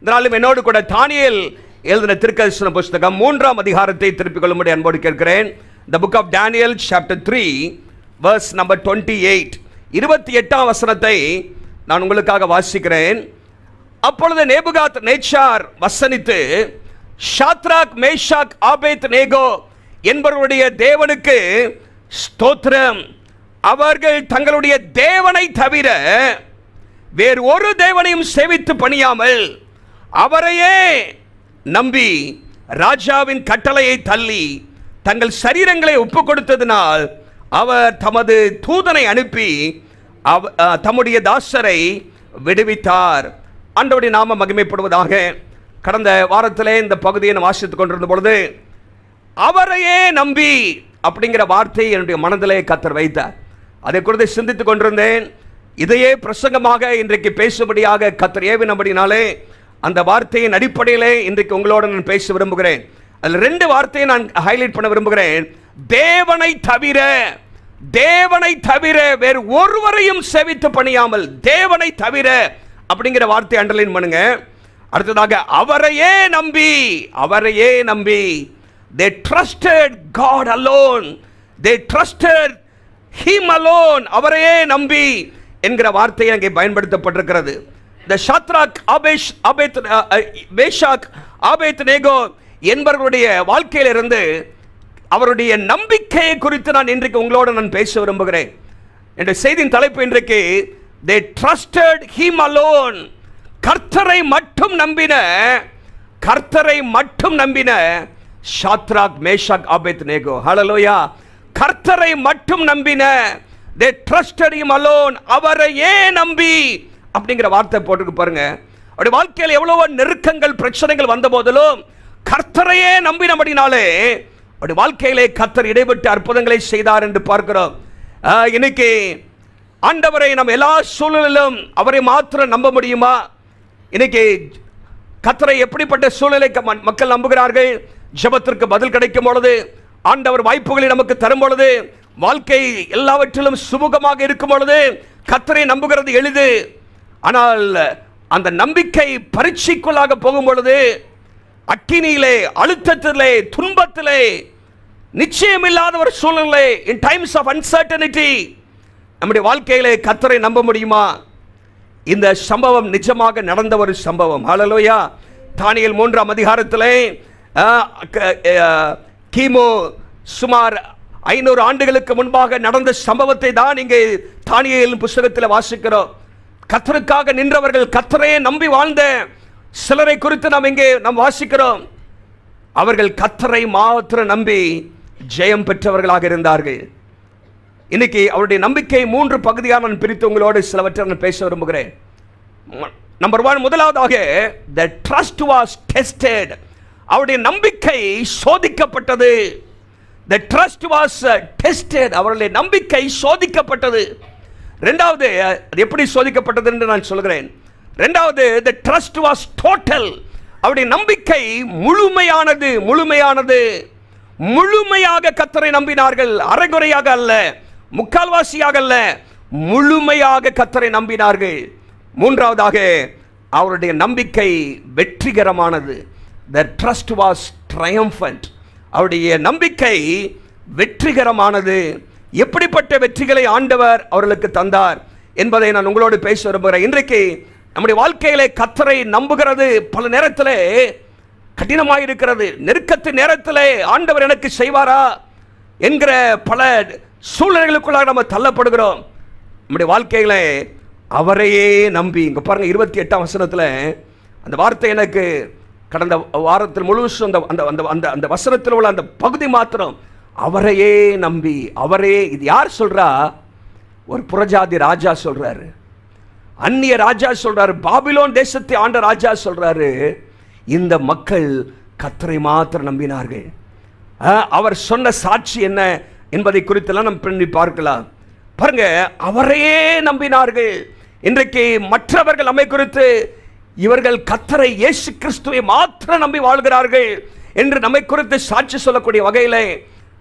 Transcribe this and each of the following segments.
இதனாலும் என்னோடு கூட தானியேல் எழுதின தீர்க்கதரிசன புஸ்தகம் 3ஆம் அதிகாரத்தை திருப்பிக் கொள்ளும்படி அன்போடு கேட்கிறேன். The book of Daniel chapter 3 verse number 28, 28ஆம் வசனத்தை நான் உங்களுக்காக வாசிக்கிறேன். அப்பொழுது நேபுகாத் நேச்சார் வசனித்து ஷாத்ராக் மேஷாக் ஆபேத் நேகோ என்பவருடைய தேவனுக்கு ஸ்தோத்திரம், அவர்கள் தங்களுடைய தேவனை தவிர வேறு ஒரு தேவனையும் சேவித்து பணியாமல் அவரையே நம்பி ராஜாவின் கட்டளையை தள்ளி தங்கள் சரீரங்களை ஒப்புக் கொடுத்ததினால் அவர் தமது தூதனை அனுப்பி தம்முடைய தாசரை விடுவித்தார். ஆண்டவருடைய நாம மகிமைப்படுவதாக. கடந்த வாரத்திலே இந்த பகுதியை நான் வாசித்துக் கொண்டிருந்த பொழுது அவரையே நம்பி அப்படிங்கிற வார்த்தையை என்னுடைய மனதிலே கர்த்தர் வைத்தார். அதை குறித்து சிந்தித்துக் கொண்டிருந்தேன். இதையே பிரசங்கமாக இன்றைக்கு பேசும்படியாக கர்த்தர் ஏவினபடினாலே அந்த வார்த்தையின் அடிப்படையிலே இன்றைக்கு உங்களோடு நான் பேச விரும்புகிறேன். அதில் 2 வார்த்தையை நான் ஹைலைட் பண்ண விரும்புகிறேன். தேவனை தவிர, தேவனை தவிர வேறு ஒருவரையும் சேவித்து பணியாமல், தேவனை தவிர அப்படிங்கிற வார்த்தையை அண்டர்லைன் பண்ணுங்க. அடுத்ததாக அவரையே நம்பி, அவரையே நம்பி, they trusted God alone, they trusted him alone, அவரையே நம்பி என்கிற வார்த்தை அங்கே பயன்படுத்தப்பட்டிருக்கிறது. இந்த ஷாத்ராக் மேஷாக் ஆபேத் நேகோ என்பவர்களுடைய வாழ்க்கையிலிருந்து அவருடைய நம்பிக்கையை குறித்து நான் இன்றைக்கு உங்களோடு நான் பேச விரும்புகிறேன். என்ற செய்தியின் தலைப்பு இன்றைக்கு they trusted him alone, கர்த்தரை மட்டும் நம்பின, கர்த்தரை மட்டும் நம்பின ஷாத்ராக் மேஷாக் ஆபேத் நேகோ. ஹல்லேலூயா. கர்த்தரை மட்டும் நம்பின, they trusted him alone, அவரையே நம்பி அப்படிங்கிற வார்த்தை போட்டுக்கு பாருங்க. அவருடைய வாழ்க்கையில் எவ்வளவோ நெருக்கங்கள் பிரச்சனைகள் வந்த போதிலும் கர்த்தரையே நம்பினபடினாலே அவருடைய வாழ்க்கையிலே கர்த்தர் இடைப்பட்டு அற்புதங்களை செய்தார் என்று பார்க்கிறோம். இன்னைக்கு ஆண்டவரை நம்ம எல்லா சூழ்நிலையிலும் அவரை மாத்திரம் நம்ப முடியுமா? இன்னைக்கு கர்த்தரை எப்படிப்பட்ட சூழ்நிலை மக்கள் நம்புகிறார்கள்? ஜெபத்திற்கு பதில் கிடைக்கும் பொழுது, ஆண்டவர் வாய்ப்புகளை நமக்கு தரும் பொழுது, வாழ்க்கை எல்லாவற்றிலும் சுமூகமாக இருக்கும் பொழுது கர்த்தரை நம்புகிறது எளிது. ஆனால் அந்த நம்பிக்கை பரீட்சைக்குள்ளாக போகும் பொழுது, அக்கினியிலே, அழுத்தத்திலே, துன்பத்திலே, நிச்சயமில்லாத ஒரு சூழ்நிலை, இன் டைம்ஸ் ஆஃப் அன்சர்டனிட்டி நம்முடைய வாழ்க்கையிலே கர்த்தரை நம்ப முடியுமா? இந்த சம்பவம் நிஜமாக நடந்த ஒரு சம்பவம். ஹல்லேலூயா. தானியேல் 3ஆம் அதிகாரத்திலே கிமு சுமார் 500 ஆண்டுகளுக்கு முன்பாக நடந்த சம்பவத்தை தான் இங்கே தானியேல் புத்தகத்தில் வாசிக்கிறோம். கர்த்தருக்காக நின்றவர்கள், கர்த்தரையே நம்பி வாழ்ந்த சிலரை குறித்து நாம் இங்கே வாசிக்கிறோம். அவர்கள் கர்த்தரை மாத்திரம் நம்பி ஜெயம் பெற்றவர்களாக இருந்தார்கள். இன்னைக்கு அவருடைய நம்பிக்கை 3 பகுதியாக நான் பிரித்து உங்களோடு சிலவற்றை நான் பேச விரும்புகிறேன். நம்பர் 1, முதலாவதாக the trust was tested, அவருடைய நம்பிக்கை சோதிக்கப்பட்டது. the trust was tested, அவருடைய நம்பிக்கை சோதிக்கப்பட்டது. இரண்டாவது, அது எப்படி சோதிக்கப்பட்டது என்று நான் சொல்கிறேன். இரண்டாவது, the trust was total, அவருடைய நம்பிக்கை முழுமையானது. முழுமையானது, முழுமையாக கர்த்தரை நம்பினார்கள். அரைகுறையாக அல்ல, முக்கால்வாசியாக அல்ல, முழுமையாக கர்த்தரை நம்பினார்கள். மூன்றாவதாக, அவருடைய நம்பிக்கை வெற்றிகரமானது. the trust was triumphant, அவருடைய நம்பிக்கை வெற்றிகரமானது. எப்படிப்பட்ட வெற்றிகளை ஆண்டவர் அவர்களுக்கு தந்தார் என்பதை நான் உங்களோடு பேச விரும்புகிறேன். இன்றைக்கு நம்முடைய வாழ்க்கையிலே கர்த்தரை நம்புகிறது பல நேரத்திலே கடினமாக இருக்கிறது. நெருக்கத்தின் நேரத்திலே ஆண்டவர் எனக்கு செய்வாரா என்கிற பல சூழ்நிலைகளுக்குள்ளாக நம்ம தள்ளப்படுகிறோம். நம்முடைய வாழ்க்கையிலே அவரையே நம்பி, இங்கே பாருங்க 28ஆம் வசனத்தில் அந்த வார்த்தை எனக்கு கடந்த வாரத்தில் முழுசும் அந்த வசனத்தில் உள்ள அந்த பகுதி மாத்திரம் அவரையே நம்பி, அவரே. இது யார் சொல்றா? ஒரு புறஜாதி ராஜா சொல்றாரு, அந்நிய ராஜா சொல்றாரு, பாபிலோன் தேசத்தை ஆண்ட ராஜா சொல்றாரு, இந்த மக்கள் கர்த்தரை மாத்திரம் நம்பினார்கள். அவர் சொன்ன சாட்சி என்ன என்பதை குறித்தெல்லாம் நம்ம பண்ணி பார்க்கலாம். பாருங்க, அவரையே நம்பினார்கள். இன்றைக்கு மற்றவர்கள் நம்மை குறித்து இவர்கள் கர்த்தரை இயேசு கிறிஸ்துவை மாத்திரம் நம்பி வாழ்கிறார்கள் என்று நம்மை குறித்து சாட்சி சொல்லக்கூடிய வகையிலே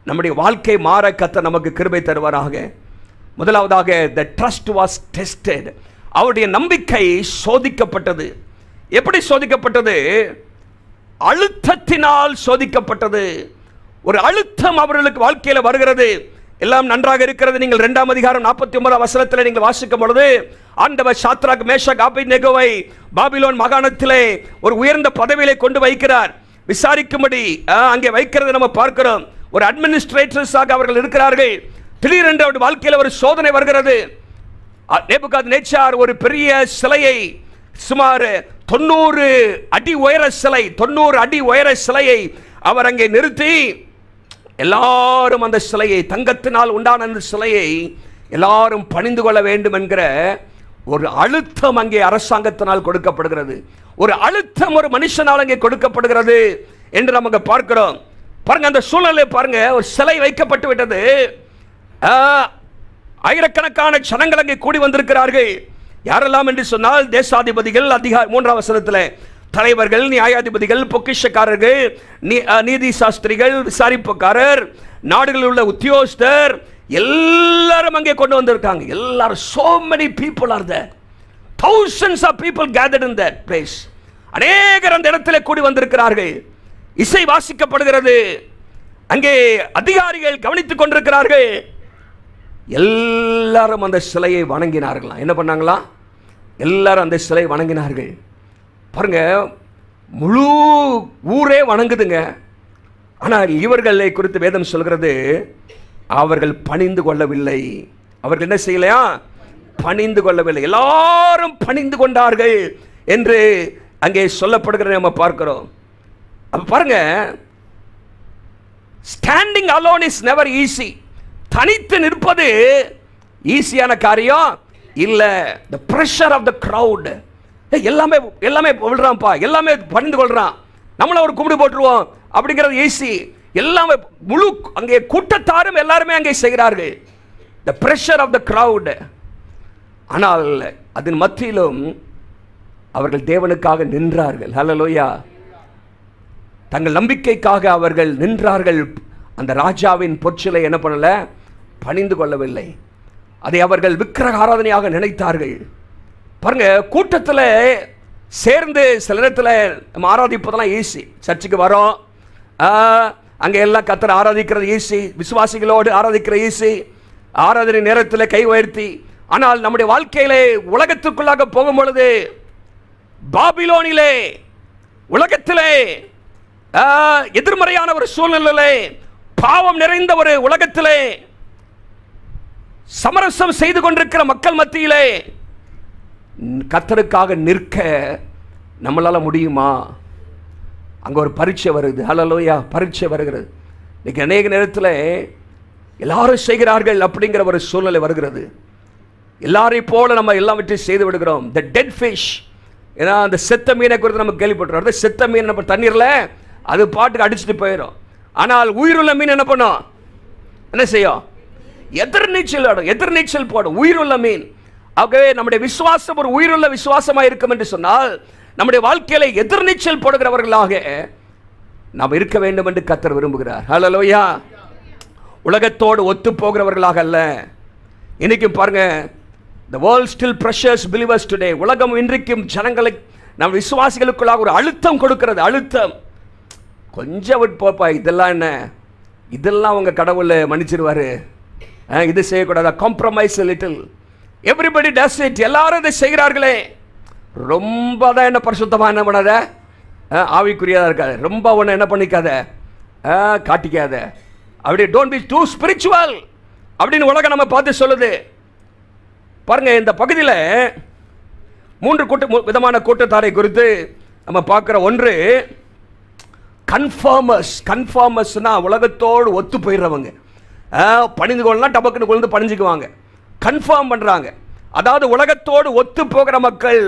நம்முடைய வாழ்க்கை மாற கர்த்தர் நமக்கு கிருபை தருவாராக. முதலாவதாக the trust was tested, அவருடைய நம்பிக்கை சோதிக்கப்பட்டது. எப்படி சோதிக்கப்பட்டது? அழுத்தத்தினால் சோதிக்கப்பட்டது. ஒரு அழுத்தம் அவர்களுக்கு வாழ்க்கையில் வருகிறது. எல்லாம் நன்றாக இருக்கிறது. நீங்கள் 2ஆம் அதிகாரம் 49ஆம் வசனத்தில் நீங்கள் வாசிக்கும் பொழுது ஆண்டவர் சாத்ராக் மேஷாக் ஆபேத்நேகோவை பாபிலோன் மாகாணத்திலே ஒரு உயர்ந்த பதவியிலே கொண்டு வைக்கிறார். விசாரிக்கும்படி அங்கே வைக்கிறது நம்ம பார்க்கிறோம். ஒரு அட்மினிஸ்ட்ரேட்டர்ஸாக அவர்கள் இருக்கிறார்கள். திடீரென்று அவருடைய வாழ்க்கையில் ஒரு சோதனை வருகிறது. நேபுகாத்நேச்சார் ஒரு பெரிய சிலையை, சுமார் 90 அடி உயர சிலை, 90 அடி உயர சிலையை அவர் அங்கே நிறுத்தி, எல்லாரும் அந்த சிலையை, தங்கத்தினால் உண்டான அந்த சிலையை எல்லாரும் பணிந்து கொள்ள வேண்டும் என்கிற ஒரு அழுத்தம் அங்கே அரசாங்கத்தினால் கொடுக்கப்படுகிறது. ஒரு அழுத்தம் ஒரு மனுஷனால் அங்கே கொடுக்கப்படுகிறது என்று நமக்கு பார்க்கிறோம். பாருங்க, அந்த சூழ்நிலை பாருங்க. ஒரு சிலை வைக்கப்பட்டு விட்டது. ஆயிரக்கணக்கான ஜனங்கள் அங்கே கூடி வந்திருக்கிறார்கள். யாரெல்லாம் என்று சொன்னால் தேசாதிபதிகள், 3ஆம் வசனத்தில் தலைவர்கள், நியாயாதிபதிகள், பொக்கிஷக்காரர்கள், நீதி சாஸ்திரிகள், விசாரிப்புக்காரர், நாடுகளில் உள்ள உத்தியோகஸ்தர் எல்லாரும் அங்கே கொண்டு வந்திருக்காங்க. எல்லாரும், so many people are there, thousands of people gathered in that place. அநேகர் அந்த இடத்திலே கூடி வந்திருக்கிறார்கள். இசை வாசிக்கப்படுகிறது. அங்கே அதிகாரிகள் கவனித்துக் கொண்டிருக்கிறார்கள். எல்லாரும் அந்த சிலையை வணங்கினார்களாம். என்ன பண்ணாங்களா? எல்லாரும் அந்த சிலையை வணங்கினார்கள். பாருங்க, முழு ஊரே வணங்குதுங்க. ஆனால் இவர்களை குறித்து வேதம் சொல்கிறது, அவர்கள் பணிந்து கொள்ளவில்லை. அவர்கள் என்ன செய்யலையா? பணிந்து கொள்ளவில்லை. எல்லாரும் பணிந்து கொண்டார்கள் என்று அங்கே சொல்லப்படுகிறதை நம்ம பார்க்கிறோம். அப்ப பாருங்க, standing alone is never easy. தனித்து நிற்பது ஈஸியான காரியம் இல்ல. the pressure of the crowd, எல்லாமே விழுறான்ப்பா, எல்லாமே பணிந்து கொள்றான், நம்மள ஒரு கும்பிடு போட்டுருவோம் அப்படிங்கிறது ஈஸி. எல்லாமே முழு அங்கே கூட்டத்தாரும் எல்லாருமே அங்கே செய்கிறார்கள். the pressure of the crowd. ஆனால் அதன் மத்தியிலும் அவர்கள் தேவனுக்காக நின்றார்கள். ஹல்லேலூயா. தங்கள் நம்பிக்கைக்காக அவர்கள் நின்றார்கள். அந்த ராஜாவின் பொற்சிலை என்ன பண்ணல? பணிந்து கொள்ளவில்லை. அதை அவர்கள் விக்கிரக ஆராதனையாக நினைத்தார்கள். பாருங்க, கூட்டத்தில் சேர்ந்து சில நேரத்தில் நம்ம ஆராதிப்பதெல்லாம் ஈஸி. சர்ச்சுக்கு வரோம், அங்கே எல்லாம் கர்த்தரை ஆராதிக்கிறது ஈஸி, விசுவாசிகளோடு ஆராதிக்கிற ஈஸி, ஆராதனை நேரத்தில் கை உயர்த்தி. ஆனால் நம்முடைய வாழ்க்கையிலே உலகத்துக்குள்ளாக போகும் பொழுது, பாபிலோனிலே, உலகத்திலே, எதிர்மறையான ஒரு சூழ்நிலையிலே, பாவம் நிறைந்த ஒரு உலகத்திலே, சமரசம் செய்து கொண்டிருக்கிற மக்கள் மத்தியிலே கர்த்தருக்காக நிற்க நம்மளால முடியுமா? அங்க ஒரு பரீட்சை வருது. ஹல்லேலூயா. பரீட்சை வருகிறது. இன்னைக்கு அநேக நேரத்தில் எல்லாரும் செய்கிறார்கள் அப்படிங்கிற ஒரு சூழ்நிலை வருகிறது. எல்லாரையும் போல நம்ம எல்லாவற்றையும் செய்து விடுகிறோம். த டெட் ஃபிஷ், ஏன்னா அந்த செத்த மீனை குறித்து நம்ம கேள்விப்பட்டிருக்கோம். செத்த மீன் நம்ம தண்ணீரில் அது பாட்டுக்கு அடிச்சுட்டு போயிடும். ஆனால் உயிருள்ள மீன் என்ன பண்ணும்? என்ன செய்யும்? எதிர்நீச்சல் போடும். உயிருள்ள மீன். ஆகவே நம்முடைய விசுவாசம் ஒரு உயிருள்ள விசுவாசமாக இருக்கும் என்று சொன்னால், நம்முடைய வாழ்க்கையில எதிர்நீச்சல் போடுகிறவர்களாக நாம் இருக்க வேண்டும் என்று கர்த்தர் விரும்புகிறார். ஹல்லேலூயா. உலகத்தோடு ஒத்து போகிறவர்களாக அல்ல. இன்னைக்கு பாருங்க, the world still pressures believers today. உலகம் இன்றைக்கும் ஜனங்களை, நம் விசுவாசிகளுக்குள்ளாக ஒரு அழுத்தம் கொடுக்கிறது. அழுத்தம். கொஞ்சம் விட்டு போப்பா, இதெல்லாம் என்ன, இதெல்லாம் உங்க கடவுளை மன்னிச்சிருவாரு, இது செய்யக்கூடாது. Compromise little. Everybody does it. எல்லாரும் இதை செய்கிறார்களே. ரொம்ப தான் என்ன பரிசுத்தமாக என்ன பண்ணாத, ஆவிக்குரியதாக இருக்காது. ரொம்ப ஒன்று என்ன பண்ணிக்காத, காட்டிக்காத. அப்படி டோன்ட் பி டூ ஸ்பிரிச்சுவல் அப்படின்னு உலகம் நம்ம பார்த்து சொல்லுது. பாருங்க, இந்த பகுதியில் 3 விதமான கூட்டத்தாரை குறித்து நம்ம பார்க்குற. ஒன்று, கன்ஃபார்மர்ஸ்னா உலகத்தோடு ஒத்து போயிடுறவங்க. பணிந்து கொள்ளலாம், டபக்குன்னு கொண்டு பணிஞ்சுக்குவாங்க. கன்ஃபார்ம் பண்ணுறாங்க. அதாவது உலகத்தோடு ஒத்து போகிற மக்கள்,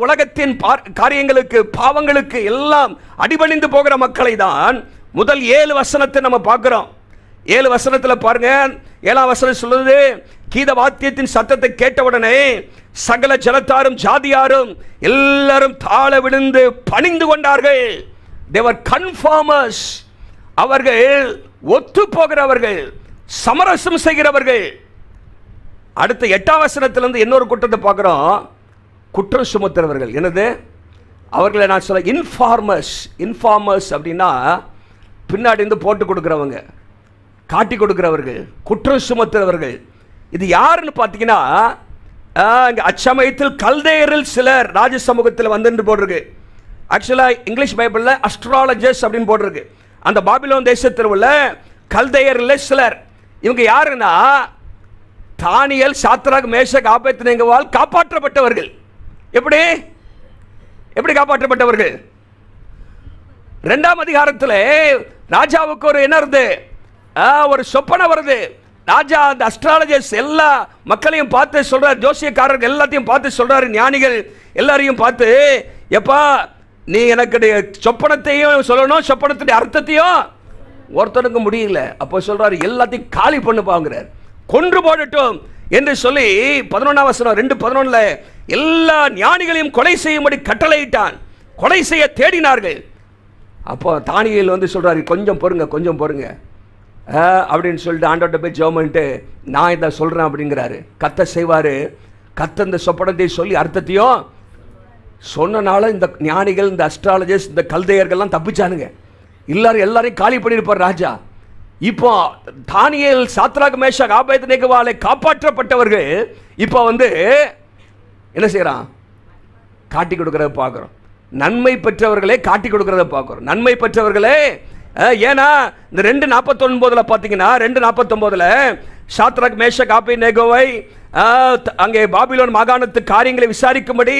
உலகத்தின் காரியங்களுக்கு, பாவங்களுக்கு எல்லாம் அடிபணிந்து போகிற மக்களை தான் முதல் 7 வசனத்தை நம்ம பார்க்கிறோம். 7 வசனத்தில் பாருங்க, 7ஆம் வசனம் சொல்லுது, கீத வாத்தியத்தின் சத்தத்தை கேட்டவுடனே சகல ஜனத்தாரும் ஜாதியாரும் எல்லாரும் தாழ விழுந்து பணிந்து கொண்டார்கள். they were conformers. அவர்கள் ஒத்து போகிறவர்கள், சமரசம் செய்கிறவர்கள். அடுத்த 8ஆம் வசனத்திலிருந்து இன்னொரு குற்றத்தை பார்க்கிறோம், குற்றம் சுமத்துறவர்கள். என்னது? அவர்களை நான் சொல்ல இன்ஃபார்மர்ஸ் அப்படின்னா பின்னாடி இருந்து போட்டு கொடுக்குறவங்க, காட்டி கொடுக்கிறவர்கள், குற்றம் சுமத்துறவர்கள். இது யாருன்னு பார்த்தீங்கன்னா அச்சமயத்தில் கல்தேயரில் சிலர் ராஜ சமூகத்தில் வந்து போட்டிருக்கு. ஆக்சுவலாக இங்கிலீஷ் பைபிளில் அஸ்ட்ராலஜர்ஸ் அப்படின்னு போட்டிருக்கு. அந்த பாபிலோன் தேசத்தில் உள்ள கல்தேயரில் சிலர், இவங்க யாருன்னா தானியேல், சாத்ராக், மேஷக், ஆபேத்நேகோவால் காப்பாற்றப்பட்டவர்கள். எப்படி காப்பாற்றப்பட்டவர்கள்? 2ஆம் அதிகாரத்தில் ராஜாவுக்கு ஒரு என்ன வருது, ஒரு சொப்பனை வருது. ராஜா அந்த அஸ்ட்ராலஜர்ஸ் எல்லா மக்களையும் பார்த்து சொல்றார், ஜோசியக்காரர்கள் எல்லாத்தையும் பார்த்து சொல்றாரு, ஞானிகள் எல்லாரையும் பார்த்து, எப்பா நீ எனக்கு சொப்பனத்தையும் சொல்லணும், சொப்பனத்துடைய அர்த்தத்தையும் ஒருத்தனுக்கு முடியல. அப்போ சொல்றாரு எல்லாத்தையும் காலி பண்ணு பாங்கிறார், கொன்று போடட்டும் என்று சொல்லி 11ஆம் வசனம் 2:11 எல்லா ஞானிகளையும் கொலை செய்யும்படி கட்டளையிட்டான். கொலை செய்ய தேடினார்கள். அப்போ தானியேல் வந்து சொல்றாரு, கொஞ்சம் பொறுங்க அப்படின்னு சொல்லிட்டு ஆண்டவர்கிட்ட போய் ஜெபம் பண்ணிட்டு, நான் இதை சொல்றேன் அப்படிங்கிறாரு. கத்த செய்வாரு. கத்த இந்த சொப்பனத்தை சொல்லி அர்த்தத்தையும் சொன்னனால இந்த ஞானிகள், இந்த அஸ்ட்ராலஜர்ஸ், இந்த கல்தையர்கள்லாம் தப்பிச்சானுங்க. எல்லாரையும் காலி பண்ணியிருப்பார் ராஜா. இப்போ தானியேல், சாத்ராக், மேஷாக், ஆபேத்நேகோவாலே காப்பாற்றப்பட்டவர்கள் இப்போ வந்து என்ன செய்யறான்? காட்டி கொடுக்கறத பார்க்குறோம். நன்மை பெற்றவர்களே காட்டி கொடுக்கறத பார்க்குறோம். நன்மை பெற்றவர்களே, ஏன்னா இந்த 2:49 பார்த்தீங்கன்னா 2:49 சாத்ராக், மேஷாக், ஆபேத்நேகோவை அங்கே பாபிலோன் மாகாணத்து காரியங்களை விசாரிக்கும்படி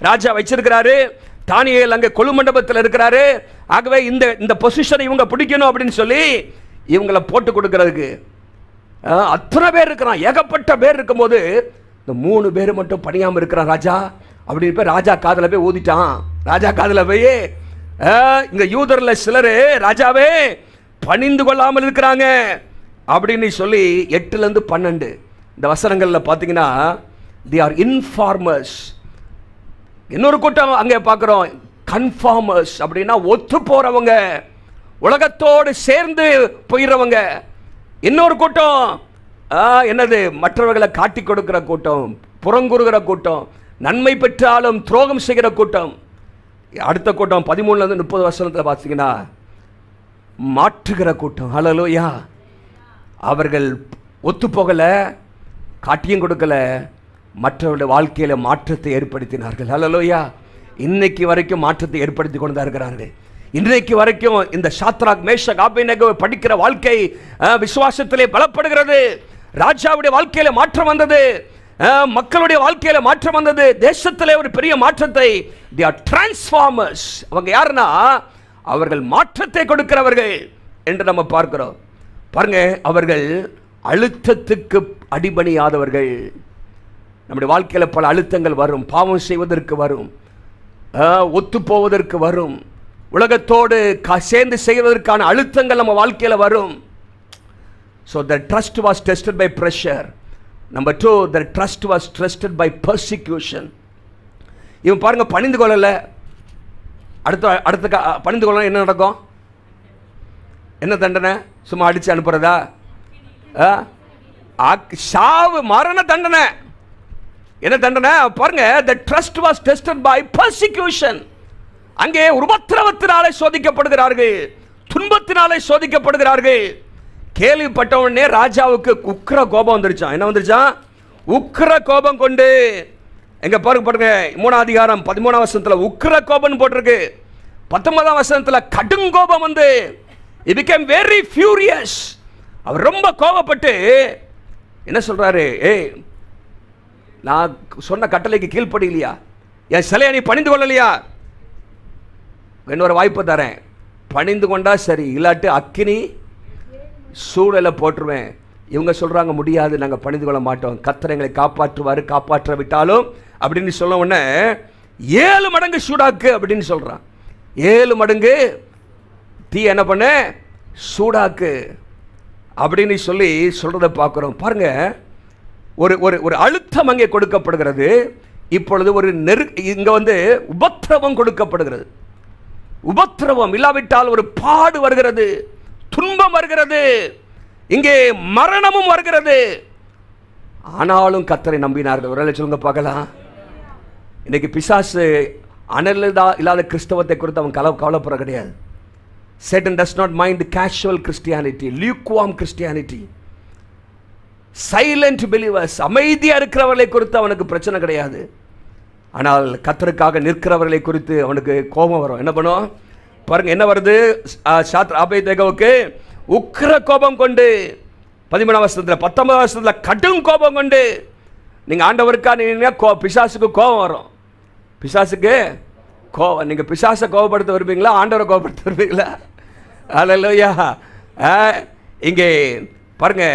ராஜா வச்சிருக்கிறாரு. தானியேல் அங்கே கொலு மண்டபத்தில் இருக்கிறாரு. ஆகவே இந்த பொசிஷனை இவங்க பிடிக்கணும் அப்படின்னு சொல்லி இவங்களை போட்டு கொடுக்கறதுக்கு அத்தனை பேர் இருக்கிறான். ஏகப்பட்ட பேர் இருக்கும்போது இந்த 3 பேர் மட்டும் பணியாமல் இருக்கிறான் ராஜா அப்படின்னு போய் ராஜா காதில் போய் ஊதிட்டான். ராஜா காதில் போய் இங்க யூதர்ல சிலர் ராஜாவே பணிந்து கொள்ளாமல் இருக்கிறாங்க அப்படின்னு சொல்லி 8 to 12 இந்த வசனங்களில் பார்த்தீங்கன்னா they are informers. இன்னொரு கூட்டம் அங்கே பார்க்குறோம் கன்ஃபார்மர்ஸ், அப்படின்னா ஒத்து போறவங்க, உலகத்தோடு சேர்ந்து போயிடுறவங்க. இன்னொரு கூட்டம் என்னது, மற்றவர்களை காட்டி கொடுக்கிற கூட்டம், புறங்குறுகிற கூட்டம், நன்மை பெற்றாலும் துரோகம் செய்கிற கூட்ம். அடுத்த கூட்டம் 13 to 30 வசனத்தில் பார்த்தீங்கன்னா மாற்றுகிற கூட்டம். ஹல்லேலூயா. அவர்கள் ஒத்து போகல, காட்டியும் கொடுக்கல, மற்றவருடைய வாழ்க்கையில மாற்றத்தை ஏற்படுத்தினார்கள். ஹல்லேலூயா. இன்னைக்கு வரைக்கும் மாற்றத்தை ஏற்படுத்தி கொண்டு தான் இருக்கிறார்கள். இன்றைக்கு வரைக்கும் இந்த சாத்ராக், மேஷாக், ஆபேத்நேகோவை படிக்கிற வாழ்க்கை விசுவாசத்திலே பலப்படுகிறது. ராஜாவுடைய வாழ்க்கையில மாற்றம் வந்தது, மக்களுடைய வாழ்க்கையில மாற்றம் வந்தது, தேசத்திலே ஒரு பெரிய மாற்றத்தை. they are transformers. அவங்க யாருன்னா அவர்கள் மாற்றத்தை கொடுக்கிறவர்கள் என்று நம்ம பார்க்கிறோம். பாருங்க, அவர்கள் அழுத்தத்துக்கு அடிபணியாதவர்கள். நம்முடைய வாழ்க்கையில பல அழுத்தங்கள் வரும், பாவம் செய்வதற்கு வரும், ஒத்து போவதற்கு வரும், உலகத்தோடு சேர்ந்து செய்வதற்கான அழுத்தங்கள் நம்ம வாழ்க்கையில வரும். so the trust was tested by pressure. Number 2, the trust was tested by persecution. இவன் பாருங்க பணிந்து கொள்ளல. அடுத்த பணிந்து கொள்ள என்ன நடக்கும்? என்ன தண்டனை? சும்மா அடிச்சு அனுப்புறதா? சாவு, மரண தண்டனை. என்ன தண்டனை பாருங்க? the trust was tested by persecution. அங்கே உபத்திரவத்தினாலே சோதிக்கப்படுகிறார்கள், துன்பத்தினாலே சோதிக்கப்படுகிறார்கள். கேள்விப்பட்ட உடனே ராஜாவுக்கு உக்கிர கோபம் வந்துருச்சான். என்ன வந்துருச்சான்? உக்கிர கோபம் கொண்டு. எங்க பாருங்க 3ஆம் அதிகாரம் 13ஆம் வசனத்துல உக்கிர கோபம் போட்டிருக்கு. 19ஆம் வசனத்துல கடுங்கோபம் வந்து he became very furious. அவர் ரொம்ப கோபப்பட்டு என்ன சொல்றாரு? நான் சொன்ன கட்டளைக்கு கீழ்ப்படியலையா? என் சிலையை நீ பணிந்து கொள்ளலையா? இன்னொரு வாய்ப்பு தரேன், பணிந்து கொண்டா சரி, இல்லாட்டி அக்கினி சூழலை போட்டுருவேன். இவங்க சொல்றாங்க முடியாது, நாங்கள் பணிந்து கொள்ள மாட்டோம், கர்த்தர் எங்களை காப்பாற்றுவார், காப்பாற்ற விட்டாலும் அப்படின்னு சொல்ல உடனே 7 மடங்கு சூடாக்கு அப்படின்னு சொல்றான். 7 மடங்கு தீ என்ன பண்ண, சூடாக்கு அப்படின்னு சொல்லி சொல்றதை பார்க்கிறோம். பாருங்க, ஒரு ஒரு அழுத்தம் அங்கே கொடுக்கப்படுகிறது. இப்பொழுது ஒரு இங்க வந்து உபத்திரவம் கொடுக்கப்படுகிறது. உபத்திரவம் இல்லாவிட்டால் ஒரு பாடு வருகிறது, துன்பம் வருகிறது, இங்கே மரணமும் வருகிறது. ஆனாலும் கர்த்தரை நம்பினார்கள். ஒரு சொல்லுங்க பார்க்கலாம். இன்னைக்கு பிசாசு அனலா இல்லாத கிறிஸ்தவத்தை குறித்து அவன் கவலைப்பட கிடையாது. Satan does not mind casual Christianity, lukewarm Christianity. Silent believers, அமைதியா இருக்கிறவர்களை குறித்து அவனுக்கு பிரச்சனை கிடையாது. ஆனால் கர்த்தருக்காக நிற்கிறவர்களை குறித்து அவனுக்கு கோபம் வரும். என்ன பண்ணும் பாருங்க, என்ன வருது? ஆபேத்நேகோவுக்கு உக்கிர கோபம் கொண்டு 13ஆம் வசனத்தில் 19ஆம் வசனத்தில் கடும் கோபம் கொண்டு. நீங்கள் ஆண்டவருக்கா நீங்க பிசாசுக்கு கோபம் வரும். பிசாசுக்கு கோபம். நீங்கள் பிசாசை கோபப்படுத்த விரும்பீங்களா, ஆண்டவரை கோபப்படுத்த விரும்பீங்களா? அல்லேலூயா. இங்கே பாருங்க,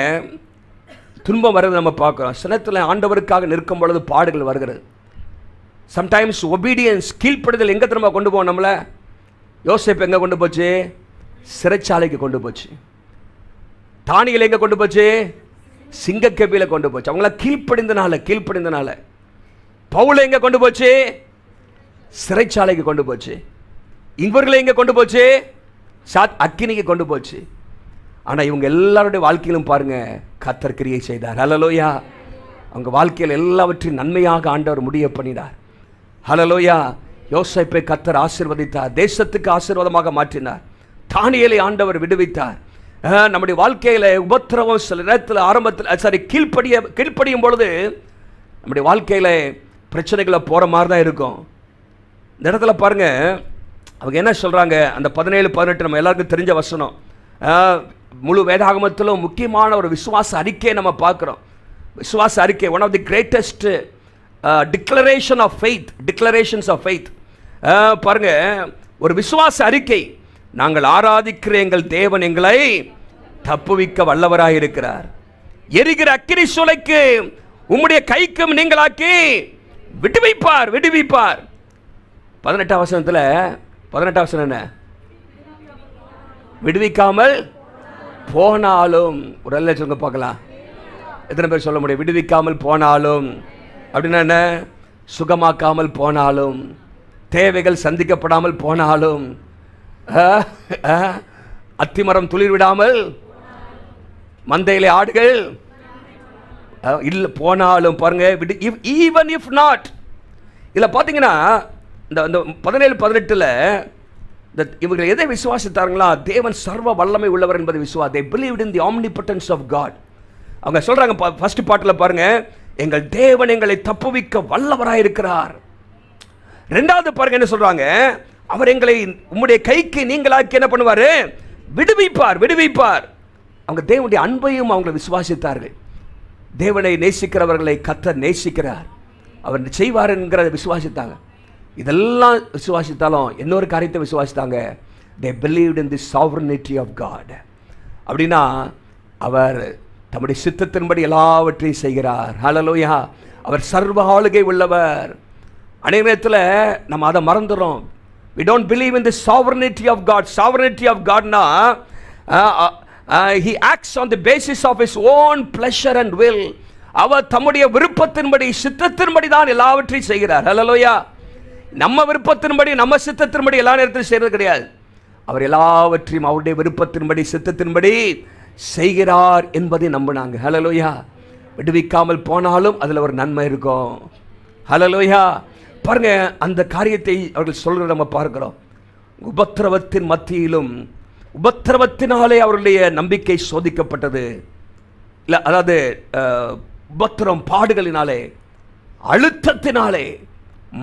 துன்பம் வருது நம்ம பார்க்குறோம். சினத்தில் ஆண்டவருக்காக நிற்கும் பொழுது பாடுகள் வருகிறது. சம்டைம்ஸ் ஒபீடியன்ஸ், கீழ்ப்படுதல் எங்கே திரும்ப கொண்டு போவோம் நம்மளை? யோசேப்பு எங்கே கொண்டு போச்சு? சிறைச்சாலைக்கு கொண்டு போச்சு. தானியேல் எங்கே கொண்டு போச்சு? சிங்கக்கெபியில் கொண்டு போச்சு. அவங்களாம் கீழ்ப்படிந்தனால. பவுலை எங்கே கொண்டு போச்சு? சிறைச்சாலைக்கு கொண்டு போச்சு. இவர்களை எங்கே கொண்டு போச்சு? அக்கினிக்கு கொண்டு போச்சு. ஆனால் இவங்க எல்லாருடைய வாழ்க்கையிலும் பாருங்க, கர்த்தர் கிரியை செய்தார். ஹல்லேலூயா. அவங்க வாழ்க்கையில் எல்லாவற்றையும் நன்மையாக ஆண்டவர் முடிய பண்ணினார். ஹல்லேலூயா. யோசேப்பை கர்த்தர் ஆசீர்வதித்தார், தேசத்துக்கு ஆசீர்வாதமாக மாற்றினார். தானியேலை ஆண்டவர் விடுவித்தார். நம்முடைய வாழ்க்கையில் உபத்திரவம் சில நேரத்தில் ஆரம்பத்தில் கீழ்ப்படியும் பொழுது நம்முடைய வாழ்க்கையில் பிரச்சனைகளை போகிற மாதிரி தான் இருக்கும். இந்த இடத்துல பாருங்க, அவங்க என்ன சொல்கிறாங்க? அந்த 17-18 நம்ம எல்லாருக்கும் தெரிஞ்ச வசனம். முழு வேதாகமத்திலும் முக்கியமான ஒரு விசுவாச அறிக்கையை நம்ம பார்க்குறோம். விசுவாச அறிக்கை, one of the greatest declarations of faith. பாருங்க, ஒரு விசுவாச அறிக்கை. நாங்கள் ஆராதிக்கிற எங்கள் தேவன் எங்களை தப்புவிக்க வல்லவராக இருக்கிறார். எரிகிற அக்கினி சூளைக்கு உம்முடைய கைக்கும் நீங்களாக்கி விடுவிப்பார். 18ஆம் வசனத்தில் 18ஆம் வசனம் என்ன? விடுவிக்காமல் போனாலும். ஒரு நல்ல சொல்லுங்க பார்க்கலாம். எத்தனை பேர் சொல்ல முடியும்? விடுவிக்காமல் போனாலும் அப்படின்னா என்ன? சுகமாக்காமல் போனாலும், தேவைகள் சந்திக்கப்படாமல் போனாலும், அத்திமரம் துளிர் விடாமல், மந்தையிலே ஆடுகள் இல்லை போனாலும். பாருங்க, ஈவன் இஃப் நாட். இதில் பார்த்தீங்கன்னா இந்த 17-18 இவர்கள் எதை விசுவாசித்தார்களா? தேவன் சர்வ வல்லமை உள்ளவர் என்பதை விசுவாசி. they believed in the omnipotence of God. அவங்க சொல்றாங்க ஃபர்ஸ்ட் பாட்டில் பாருங்க, எங்கள் தேவன் எங்களை தப்புவிக்க வல்லவராக இருக்கிறார். ரெண்டாவது பாருங்க என்ன சொல்றாங்க? அவர் எங்களை உம்முடைய கைக்கு நீங்களாக்கி என்ன பண்ணுவார்? விடுவிப்பார். அவங்க தேவனுடைய அன்பையும் அவங்க விசுவாசித்தார்கள். தேவனை நேசிக்கிறவர்களை கர்த்தர் நேசிக்கிறார், அவர் செய்வார் என்கிறத விசுவாசித்தாங்க. இதெல்லாம் விசுவாசித்தாலும் இன்னொரு காரியத்தை விசுவாசித்தாங்க. they believed in the sovereignty of God. அப்படின்னா அவர் தம்முடைய சித்தத்தின்படி எல்லாவற்றையும் செய்கிறார். ஹல்லேலூயா. அவர் சர்வ ஆளுகை உள்ளவர். அநேக நேரத்தில் நம்ம அதை மறந்துடுறோம். we don't believe in the sovereignty of God. Sovereignty of God na he acts on the basis of his own pleasure and will. அவர் தம்முடைய விருப்பத்தின்படி சித்தத்தின்படி தான் எல்லாவற்றையும் செய்கிறார். ஹல்லேலூயா. நம்ம விருப்பத்தின்படி நம்ம சித்தத்தின்படி எல்லா நேரத்திலும் செய்கிறது கிடையாது. அவர் எல்லாவற்றையும் அவருடைய விருப்பத்தின்படி சித்தத்தின்படி செய்கிறார் என்பதை நம்பினாங்க. ஹல்லேலூயா. விடுவிக்காமல் போனாலும் அதில் ஒரு நன்மை இருக்கும். ஹல்லேலூயா. பாருங்க, அந்த காரியத்தை அவர்கள் சொல்கிறத நம்ம பார்க்கிறோம். உபத்திரவத்தின் மத்தியிலும் உபத்திரவத்தினாலே அவருடைய நம்பிக்கை சோதிக்கப்பட்டது. இல்லை, அதாவது உபத்திரம், பாடுகளினாலே, அழுத்தத்தினாலே,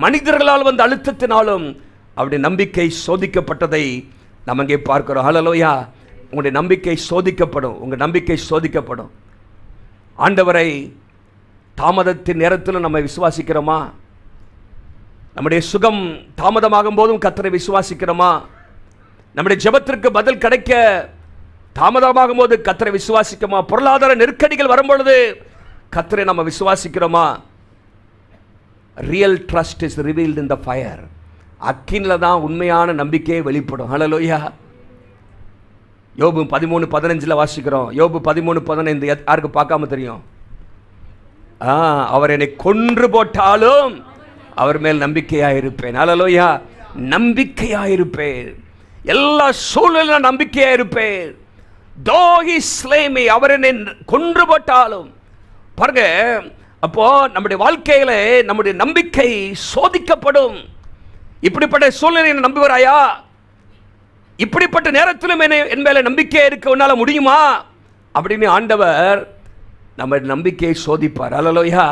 மனிதர்களால் வந்த அழுத்தத்தினாலும் அவருடைய நம்பிக்கை சோதிக்கப்பட்டதை நம்ம இங்கே பார்க்கிறோம். ஹல்லேலூயா. உங்களுடைய நம்பிக்கை சோதிக்கப்படும். உங்கள் நம்பிக்கை சோதிக்கப்படும். ஆண்டவரை தாமதத்தின் நேரத்திலும் நம்ம விசுவாசிக்கிறோமா? நம்முடைய சுகம் தாமதமாகும் போதும் கர்த்தரை விசுவாசிக்கிறோமா? நம்முடைய ஜெபத்திற்கு பதில் கிடைக்க தாமதமாகும் போது கர்த்தரை விசுவாசிக்கிறோமா? பொருளாதார நெருக்கடிகள் வரும்பொழுது கர்த்தரை நம்ம விசுவாசிக்கிறோமா? Real trust is revealed in the fire. அக்கினில் தான் உண்மையான நம்பிக்கையை வெளிப்படும். ஹல்லேலூயா. யோபு 13:15 வாசிக்கிறோம். யோபு 13:15 யாருக்கு பார்க்காம தெரியும்? அவர் என்னை கொன்று போட்டாலும் அவர் மேல் நம்பிக்கையாயிருப்பேன். ஹல்லேலூயா. நம்பிக்கையாயிருப்பேன். எல்லா சூழ்நிலையிலும் நம்பிக்கையாயிருப்பேன். though he slay me, அவர் என்னை கொன்று போட்டாலும். பாருங்க, அப்போ நம்முடைய வாழ்க்கையில நம்முடைய நம்பிக்கை சோதிக்கப்படும். இப்படிப்பட்ட சூழ்நிலையை நம்புகிறாயா? இப்படிப்பட்ட நேரத்திலும் என் மேல நம்பிக்கை இருக்க உன்னால முடியுமா அப்படின்னு ஆண்டவர் நம்ம நம்பிக்கையை சோதிப்பார். அல்லேலூயா.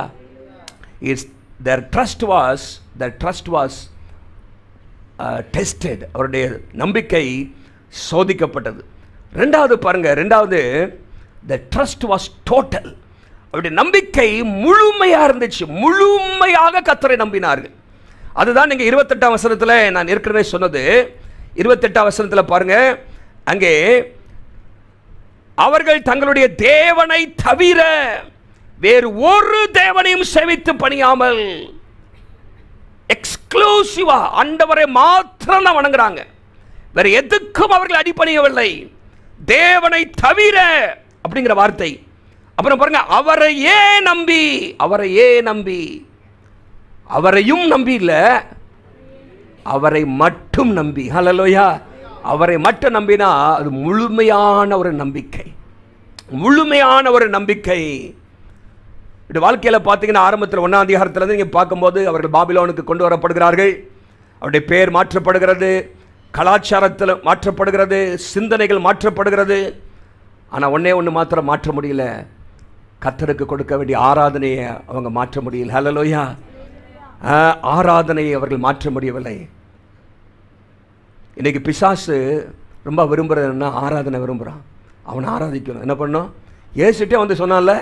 their trust was tested. அவருடைய நம்பிக்கை சோதிக்கப்பட்டது. ரெண்டாவது பாருங்க, ரெண்டாவது the trust was total. அவருடைய நம்பிக்கை முழுமையா இருந்துச்சு. முழுமையாக கர்த்தரை நம்பினார்கள். அதுதான் நீங்க 28ஆம் வசனத்தில் நான் ஏற்கனவே சொன்னது. 28ஆம் வசனத்தில் பாருங்க, அங்கே அவர்கள் தங்களுடைய தேவனை தவிர வேறு ஒரு தேவனையும் சேவித்து பணியாமல், எக்ஸ்க்ளூசிவா ஆண்டவரை மாத்திரம் தான் வணங்குறாங்க. வேற எதுக்கும் அவர்கள் அடிபணியவில்லை. தேவனை தவிர அப்படிங்கிற வார்த்தை. அப்புறம் பாருங்க, அவரையே நம்பி, அவரையும் நம்பி இல்ல, அவரை மட்டும் நம்பி. ஹல்லேலூயா. அவரை மட்டும் நம்பினா அது முழுமையான ஒரு நம்பிக்கை, முழுமையான ஒரு நம்பிக்கை. இது வாழ்க்கையில் பார்த்தீங்கன்னா ஆரம்பத்தில் 1ஆம் அதிகாரத்திலிருந்து நீங்கள் பார்க்கும்போது அவர்கள் பாபிலோனுக்கு கொண்டு வரப்படுகிறார்கள். அவருடைய பெயர் மாற்றப்படுகிறது, கலாச்சாரத்தில் மாற்றப்படுகிறது, சிந்தனைகள் மாற்றப்படுகிறது. ஆனால் ஒன்று மாத்திரம் மாற்ற முடியல, கர்த்தருக்கு கொடுக்க வேண்டிய ஆராதனையை அவங்க மாற்ற முடியல. ஹல்லேலூயா. ஆராதனையை அவர்கள் மாற்ற முடியவில்லை. இன்றைக்கி பிசாசு ரொம்ப விரும்புகிறதுன்னா ஆராதனை விரும்புகிறான். அவனை ஆராதிக்கணும். என்ன பண்ணோம்? ஏசுட்டே வந்து சொன்னான்ல,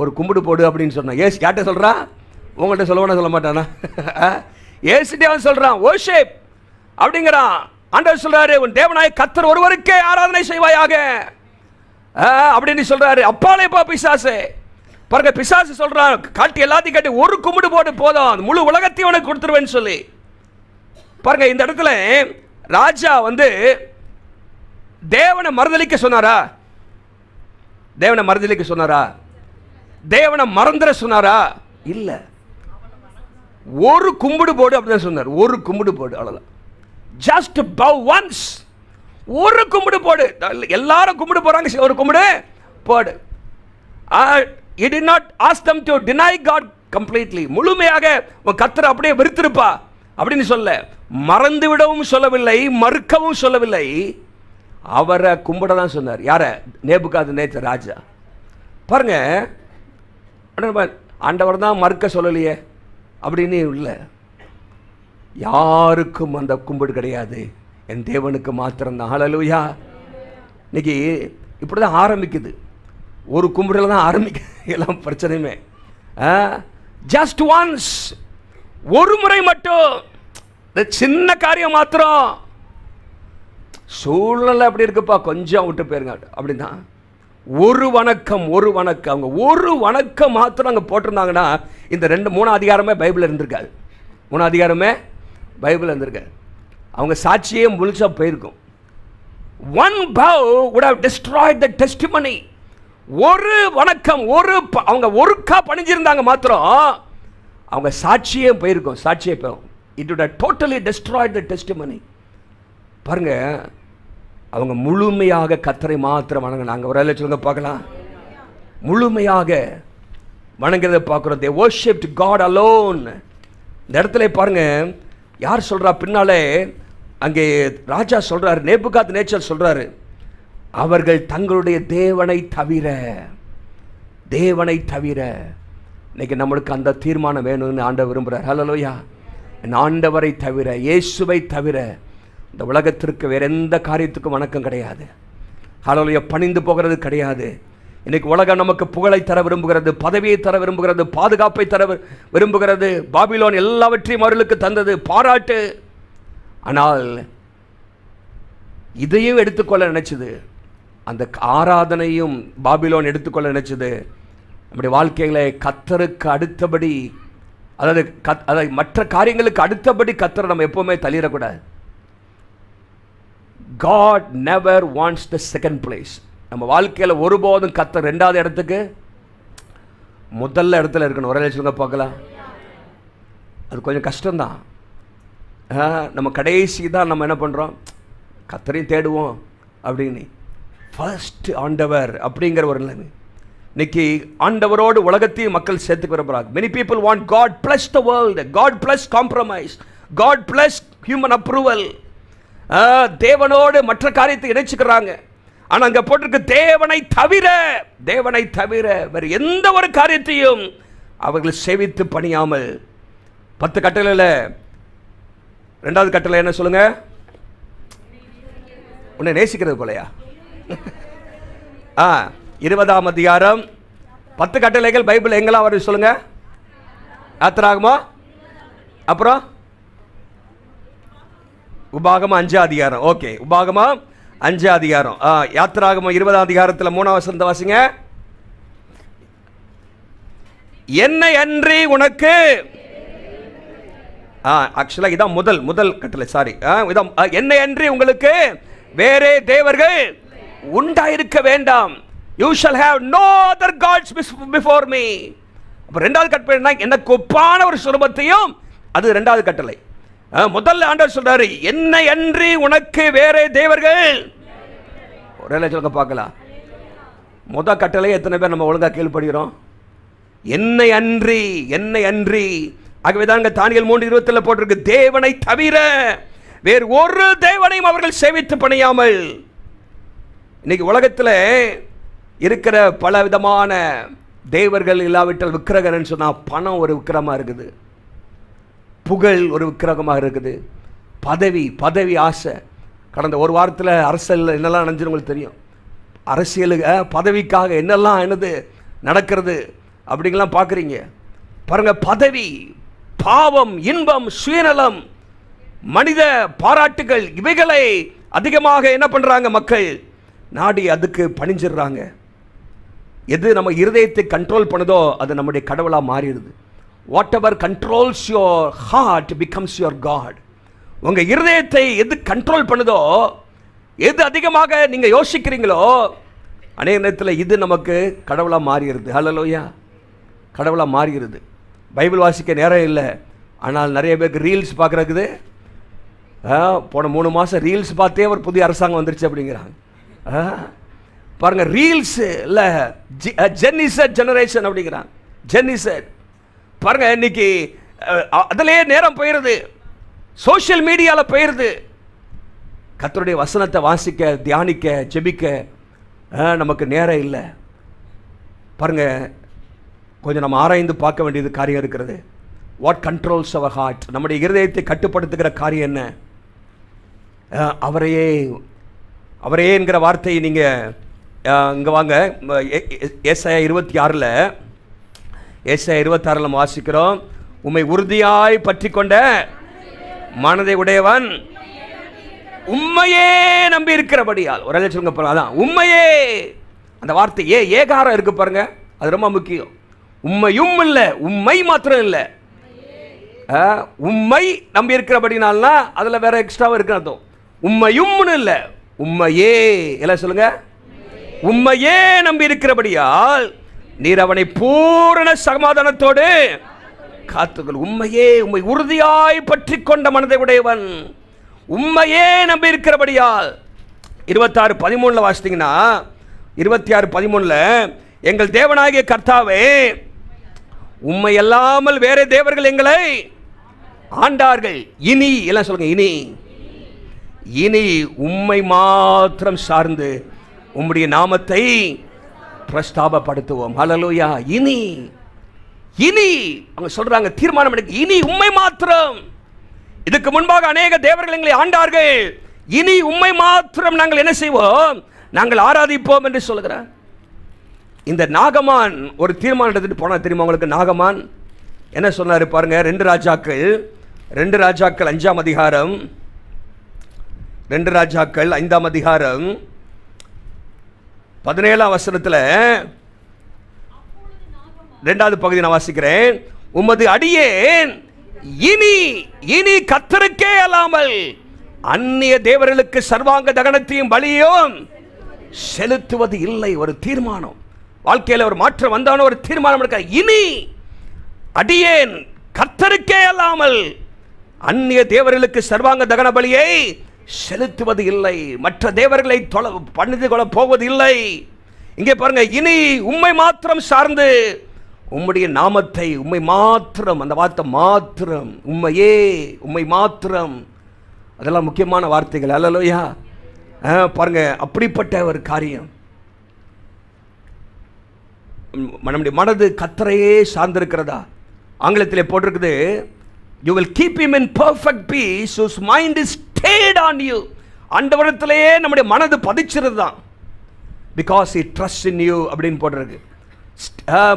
ஒரு கும்பிடு போடு அப்படின்னு சொன்னான். ஏசு யார்கிட்ட சொல்கிறா? உங்கள்கிட்ட சொல்லுவானா சொல்ல மாட்டானா? ஏசுட்டே வந்து சொல்கிறான், ஓஷேப் அப்படிங்கிறான். ஆண்டவர் சொல்கிறாரு, உன் தேவனாய கர்த்தர் ஒருவருக்கே ஆராதனை செய்வாயாக அப்படின்னு சொல்கிறாரு. அப்பாலே பா பிசாசு. பாருங்க, பிசாசு சொல்கிறான், காட்டி எல்லாத்தையும் காட்டி ஒரு கும்பிடு போட்டு போதும், முழு உலகத்தையும் உனக்கு கொடுத்துருவேன்னு சொல்லி. பாருங்க, இந்த இடத்துல ராஜா வந்து தேவனை மறுதலிக்க சொன்னாரா? தேவனை மறுதலிக்க சொன்னாரா? தேவனை மறந்துட சொன்னாரா? இல்ல. ஒரு கும்பிடு போடு அப்படின்னு சொன்னார். ஒரு கும்பிடு போடு, அவ்வளவுதான். Just bow once. ஒரு கும்பிடு போடு. எல்லாரும் கும்பிடு போறாங்க, ஒரு கும்பிடு போடு. He did not ask them to deny God completely. முழுமையாக உன் கர்த்தரை அப்படியே வெறுத்திருப்பா அப்படின்னு சொல்ல, மறந்து விடவும் சொல்லவில்லை, மறுக்கவும் சொல்லவில்லை. அவரை கும்பிட தான் சொன்னார். யார? நேபுகாத்நேச்சர் ராஜா. பாருங்க, ஆண்டவர் தான் மறுக்க சொல்லலையே அப்படின்னு இல்லை. யாருக்கும் அந்த கும்பிடு கிடையாது, என் தேவனுக்கு மாத்திரம்தான். ஹல்லேலூயா. இன்னைக்கு இப்படி தான் ஆரம்பிக்குது. ஒரு கும்பிடில் தான் ஆரம்பிக்குது எல்லாம் பிரச்சனையுமே. ஜஸ்ட் ஒன்ஸ், ஒரு முறை மட்டும், சின்ன காரியம் மாத்திரம். சூழ்நிலை அப்படி இருக்குப்பா, கொஞ்சம் விட்டு போயிருங்க அப்படிதான். ஒரு வணக்கம், ஒரு வணக்கம். அவங்க ஒரு வணக்கம் மாத்திரம் அங்கே போட்டிருந்தாங்கன்னா இந்த 3 அதிகாரமே பைபிள் இருந்திருக்காது. 3 அதிகாரமே பைபிள் இருந்திருக்காது. அவங்க சாட்சியே முழுசா போயிருக்கும். One bow would have destroyed the testimony. ஒரு வணக்கம், அவங்க ஒருக்கா பணிஞ்சிருந்தாங்க மாத்திரம், அவங்க சாட்சியே போயிருக்கும். சாட்சியே போயிடும். It would have totally destroyed the testimony. பாருங்க, அவங்க முழுமையாக கர்த்தரை மாத்திரம் வணங்கினாங்க. ஒரு வேளை சொல்லுங்க பார்க்கலாம். முழுமையாக வணங்குறதை பார்க்குறோம். They worshipped God alone. இந்த இடத்துல பாருங்க, யார் சொல்றா பின்னாலே? அங்கே ராஜா சொல்றாரு, நேபுகாத்நேச்சர் சொல்றாரு, அவர்கள் தங்களுடைய தேவனை தவிர. தேவனை தவிர. இன்னைக்கு நம்மளுக்கு அந்த தீர்மானம் வேணும்னு ஆண்டவர் விரும்புகிறார். ஹல்லேலூயா. என் ஆண்டவரை தவிர, இயேசுவை தவிர இந்த உலகத்திற்கு வேற எந்த காரியத்துக்கும் வணக்கம் கிடையாது. ஹல்லேலூயா. பணிந்து போகிறது கிடையாது. இன்னைக்கு உலகம் நமக்கு புகழை தர விரும்புகிறது, பதவியை தர விரும்புகிறது, பாதுகாப்பை தர விரும்புகிறது. பாபிலோன் எல்லாவற்றையும் அவர்களுக்கு தந்தது, பாராட்டு. ஆனால் இதையும் எடுத்துக்கொள்ள நினைச்சது, அந்த ஆராதனையும் பாபிலோன் எடுத்துக்கொள்ள நினைச்சது. நம்முடைய வாழ்க்கைகளை கர்த்தருக்கு அடுத்தபடி, அதாவது மற்ற காரியங்களுக்கு அடுத்தபடி கர்த்தரை நம்ம எப்பவுமே தள்ளிடக்கூடாது. God never wants the second place. நம்ம வாழ்க்கையில் ஒருபோதும் கர்த்தர் 2வது இடத்துக்கு, முதல்ல இடத்துல இருக்கணும். ஒரே சொல்லுங்க பார்க்கலாம். அது கொஞ்சம் கஷ்டம்தான். நம்ம கடைசி தான் நம்ம என்ன பண்ணுறோம், கர்த்தரையும் தேடுவோம் அப்படின்னு. ஃபர்ஸ்ட் ஆண்டவர் அப்படிங்கிற ஒரு நிலைமை. இன்னைக்கு ஆண்டவரோடு உலகத்தையும் மக்கள் சேர்த்துக்க விரும்புகிறாங்க. Many people want God plus the world, God plus compromise. God plus human approval. தேவனோடு மற்ற காரியத்தை இணைச்சுக்கிறாங்க. ஆனால் அங்கே போட்டிருக்கு தேவனை தவிர வேறு எந்த ஒரு காரியத்தையும் அவர்கள் சேவித்து பணியாமல். 10 கட்டளையில் 2வது கட்டளை என்ன சொல்லுங்க? உன்னை நேசிக்கிறது போலையா? 20ஆம் அதிகாரம் 10 கட்டளைகள் பைபிள் எங்கெல்லாம் வருது சொல்லுங்க? யாத்திராகமோ, அப்புறம் உபாகமம் 5 அதிகாரம். ஓகே, உபாகமம் 5 அதிகாரம். யாத்திராகமம் 20ஆம் அதிகாரத்தில் 3ஆம் வசனத்தை வாசிங்க. என்னை அன்றி உனக்கு, ஆக்சுவலா இதான் முதல் கட்டளை. சாரி, இதான் என்னை அன்றி உங்களுக்கு வேறே தேவர்கள் உண்டாயிருக்க வேண்டாம். You shall have no other gods before me. அப்ப 2வது கட்டளை எனக்கு ஒப்பான ஒரு சுரூபத்தையும், அது 2வது கட்டளை. முதல்ல ஆண்டவர் சொல்றாரு என்னை அன்றி உனக்கு வேறே தேவர்கள். ஒரே சொல்லுங்க பார்க்கலாம். முதல் கட்டளை எத்தனை பேர் நம்ம ஒழுங்கா கீழ்ப்படுகிறோம்? என்னை அன்றி. ஆகவேதான் தானியேல் 3:27 போட்டிருக்கு தேவனை தவிர வேறு ஒரு தேவனையும் அவர்கள் சேவித்து பணியாமல். இன்னைக்கு உலகத்தில் இருக்கிற பல விதமான தேவர்கள் இல்லாவிட்டால் விக்கிரகன்னு சொன்னால் பணம் ஒரு விக்கிரமாக இருக்குது, புகழ் ஒரு விக்கிரகமாக இருக்குது, பதவி ஆசை. கடந்த ஒரு வாரத்தில் அரசியல் என்னெல்லாம் நடந்துச்சு உங்களுக்கு தெரியும். அரசியலுக்கு பதவிக்காக என்னெல்லாம் நடக்கிறது அப்படிங்கலாம் பார்க்குறீங்க பாருங்க. பதவி, பாவம், இன்பம், சுயநலம், மனித பாராட்டுகள், இவைகளை அதிகமாக என்ன பண்ணுறாங்க மக்கள் நாடி அதுக்கு பணிஞ்சிடுறாங்க. எது நம்ம இருதயத்தை கண்ட்ரோல் பண்ணுதோ அது நம்முடைய கடவுளாக மாறிடுது. Whatever controls your heart becomes your god. உங்கள் இருதயத்தை எது கண்ட்ரோல் பண்ணுதோ, எது அதிகமாக நீங்கள் யோசிக்கிறீங்களோ, அநேக நேரத்தில் இது நமக்கு கடவுளாக மாறிடுது. ஹல்லேலூயா, கடவுளாக மாறிடுது. பைபிள் வாசிக்க நேரம் இல்லை, ஆனால் நிறைய பேருக்கு ரீல்ஸ் பார்க்குறக்குது. போன 3 மாதம் ரீல்ஸ் பார்த்தே ஒரு புதிய அரசாங்கம் வந்துருச்சு அப்படிங்கிறாங்க. பாருங்கள், ரீல்ஸ் இல்லை ஜென்னிசெட் ஜெனரேஷன் அப்படிங்கிறாங்க. ஜென்னிசெட் பாருங்கள், இன்னைக்கு அதிலே நேரம் போயிடுது, சோஷியல் மீடியாவில் போயிடுது. கர்த்தருடைய வசனத்தை வாசிக்க, தியானிக்க, ஜெபிக்க நமக்கு நேரம் இல்லை. பாருங்கள், கொஞ்சம் நம்ம ஆராய்ந்து பார்க்க வேண்டியது காரியம் இருக்கிறது. What controls our heart? நம்முடைய இருதயத்தை கட்டுப்படுத்துகிற காரியம் என்ன? அவரையே என்கிற வார்த்தையை நீங்கள் இங்கே வாங்க. ஏசாயா 26 நம்ம வாசிக்கிறோம். உம்மை உறுதியாய் பற்றி கொண்ட மனதை உடையவன் உம்மையே நம்பி இருக்கிறபடியால். ஒரு சொல்லுங்க, அதான் உம்மையே. அந்த வார்த்தை ஏகாரம் இருக்கு பாருங்க, அது ரொம்ப முக்கியம். உம்மையும் இல்லை, உம்மை மாத்திரம் இல்லை, உம்மை நம்பி இருக்கிறபடினால்னா அதில் வேற எக்ஸ்ட்ராவாக இருக்கு அர்த்தம். உம்மையும் இல்லை, உம்மையே. எல்லாம் சொல்லுங்க, உம்மையே நம்பி இருக்கிறபடியால் நீர் அவனை பூரண சமாதானத்தோடு காத்துக்கொள். உம்மை உறுதியாய் பற்றி கொண்ட மனதை உடையவன், உம்மையே நம்பி இருக்கிறபடியால். 26:13 வாசித்தீங்கன்னா, 26:13 எங்கள் தேவனாகிய கர்த்தாவே, உம்மை அல்லாமல் வேற தேவர்கள் எங்களை ஆண்டார்கள். இனி எல்லாம் சொல்லுங்க, இனி உம்மை மாத்திரம் சார்ந்து உம்முடைய நாமத்தை பிரஸ்தாபப்படுத்துவோம். ஹல்லேலூயா. இனி அவங்க சொல்றாங்க, தீர்மானம் எடுக்க, இனி உம்மை மாத்திரம். இதுக்கு முன்பாக அநேக தேவர்கள் எங்களை ஆண்டார்கள், இனி உம்மை மாத்திரம் நாங்கள் என்ன செய்வோம்? நாங்கள் ஆராதிப்போம் என்று சொல்லுகிறார். இந்த நாகமான் ஒரு தீர்மானம் எடுத்துட்டு போனா தெரியுமா உங்களுக்கு? நாகமான் என்ன சொன்னார் பாருங்க. 2 ராஜாக்கள் 5ஆம் அதிகாரம், 2 ராஜாக்கள் 5ஆம் அதிகாரம் 17ஆம் வசனத்தில் 2வது பகுதி நான் வாசிக்கிறேன். உமது அடியேன் இனி கர்த்தருக்கே அல்லாமல் அந்நிய தேவர்களுக்கு சர்வாங்க தகனத்தையும் பலியும் செலுத்துவது இல்லை. ஒரு தீர்மானம், வாழ்க்கையில் ஒரு மாற்றம் வந்தான ஒரு தீர்மானம் இருக்க. இனி அடியேன் கர்த்தருக்கே அல்லாமல் அந்நிய தேவர்களுக்கு சர்வாங்க தகன பலியை செலுத்துவது இல்லை, மற்ற தேவர்களை பணிந்து கொள்ள போவது இல்லை. இங்கே பாருங்க, இனி உம்மை மாத்திரம் சார்ந்து உம்முடைய நாமத்தை, உம்மை மாத்திரம், அந்த வார்த்தை மாத்திரம், உம்மையே, உம்மை மாத்திரம், அதெல்லாம் முக்கியமான வார்த்தைகள். அல்லேலூயா. பாருங்க, அப்படிப்பட்ட ஒரு காரியம். நம்முடைய மனது கர்த்தரையே சார்ந்திருக்கிறதா? ஆங்கிலத்திலே போட்டிருக்குது, you will keep him in perfect peace whose mind is stayed on you. ஆண்டவரிடத்திலேயே நம்முடைய மனது பதிச்சிருது தான், because he trusts in you அப்படின்னு போட்டிருக்கு.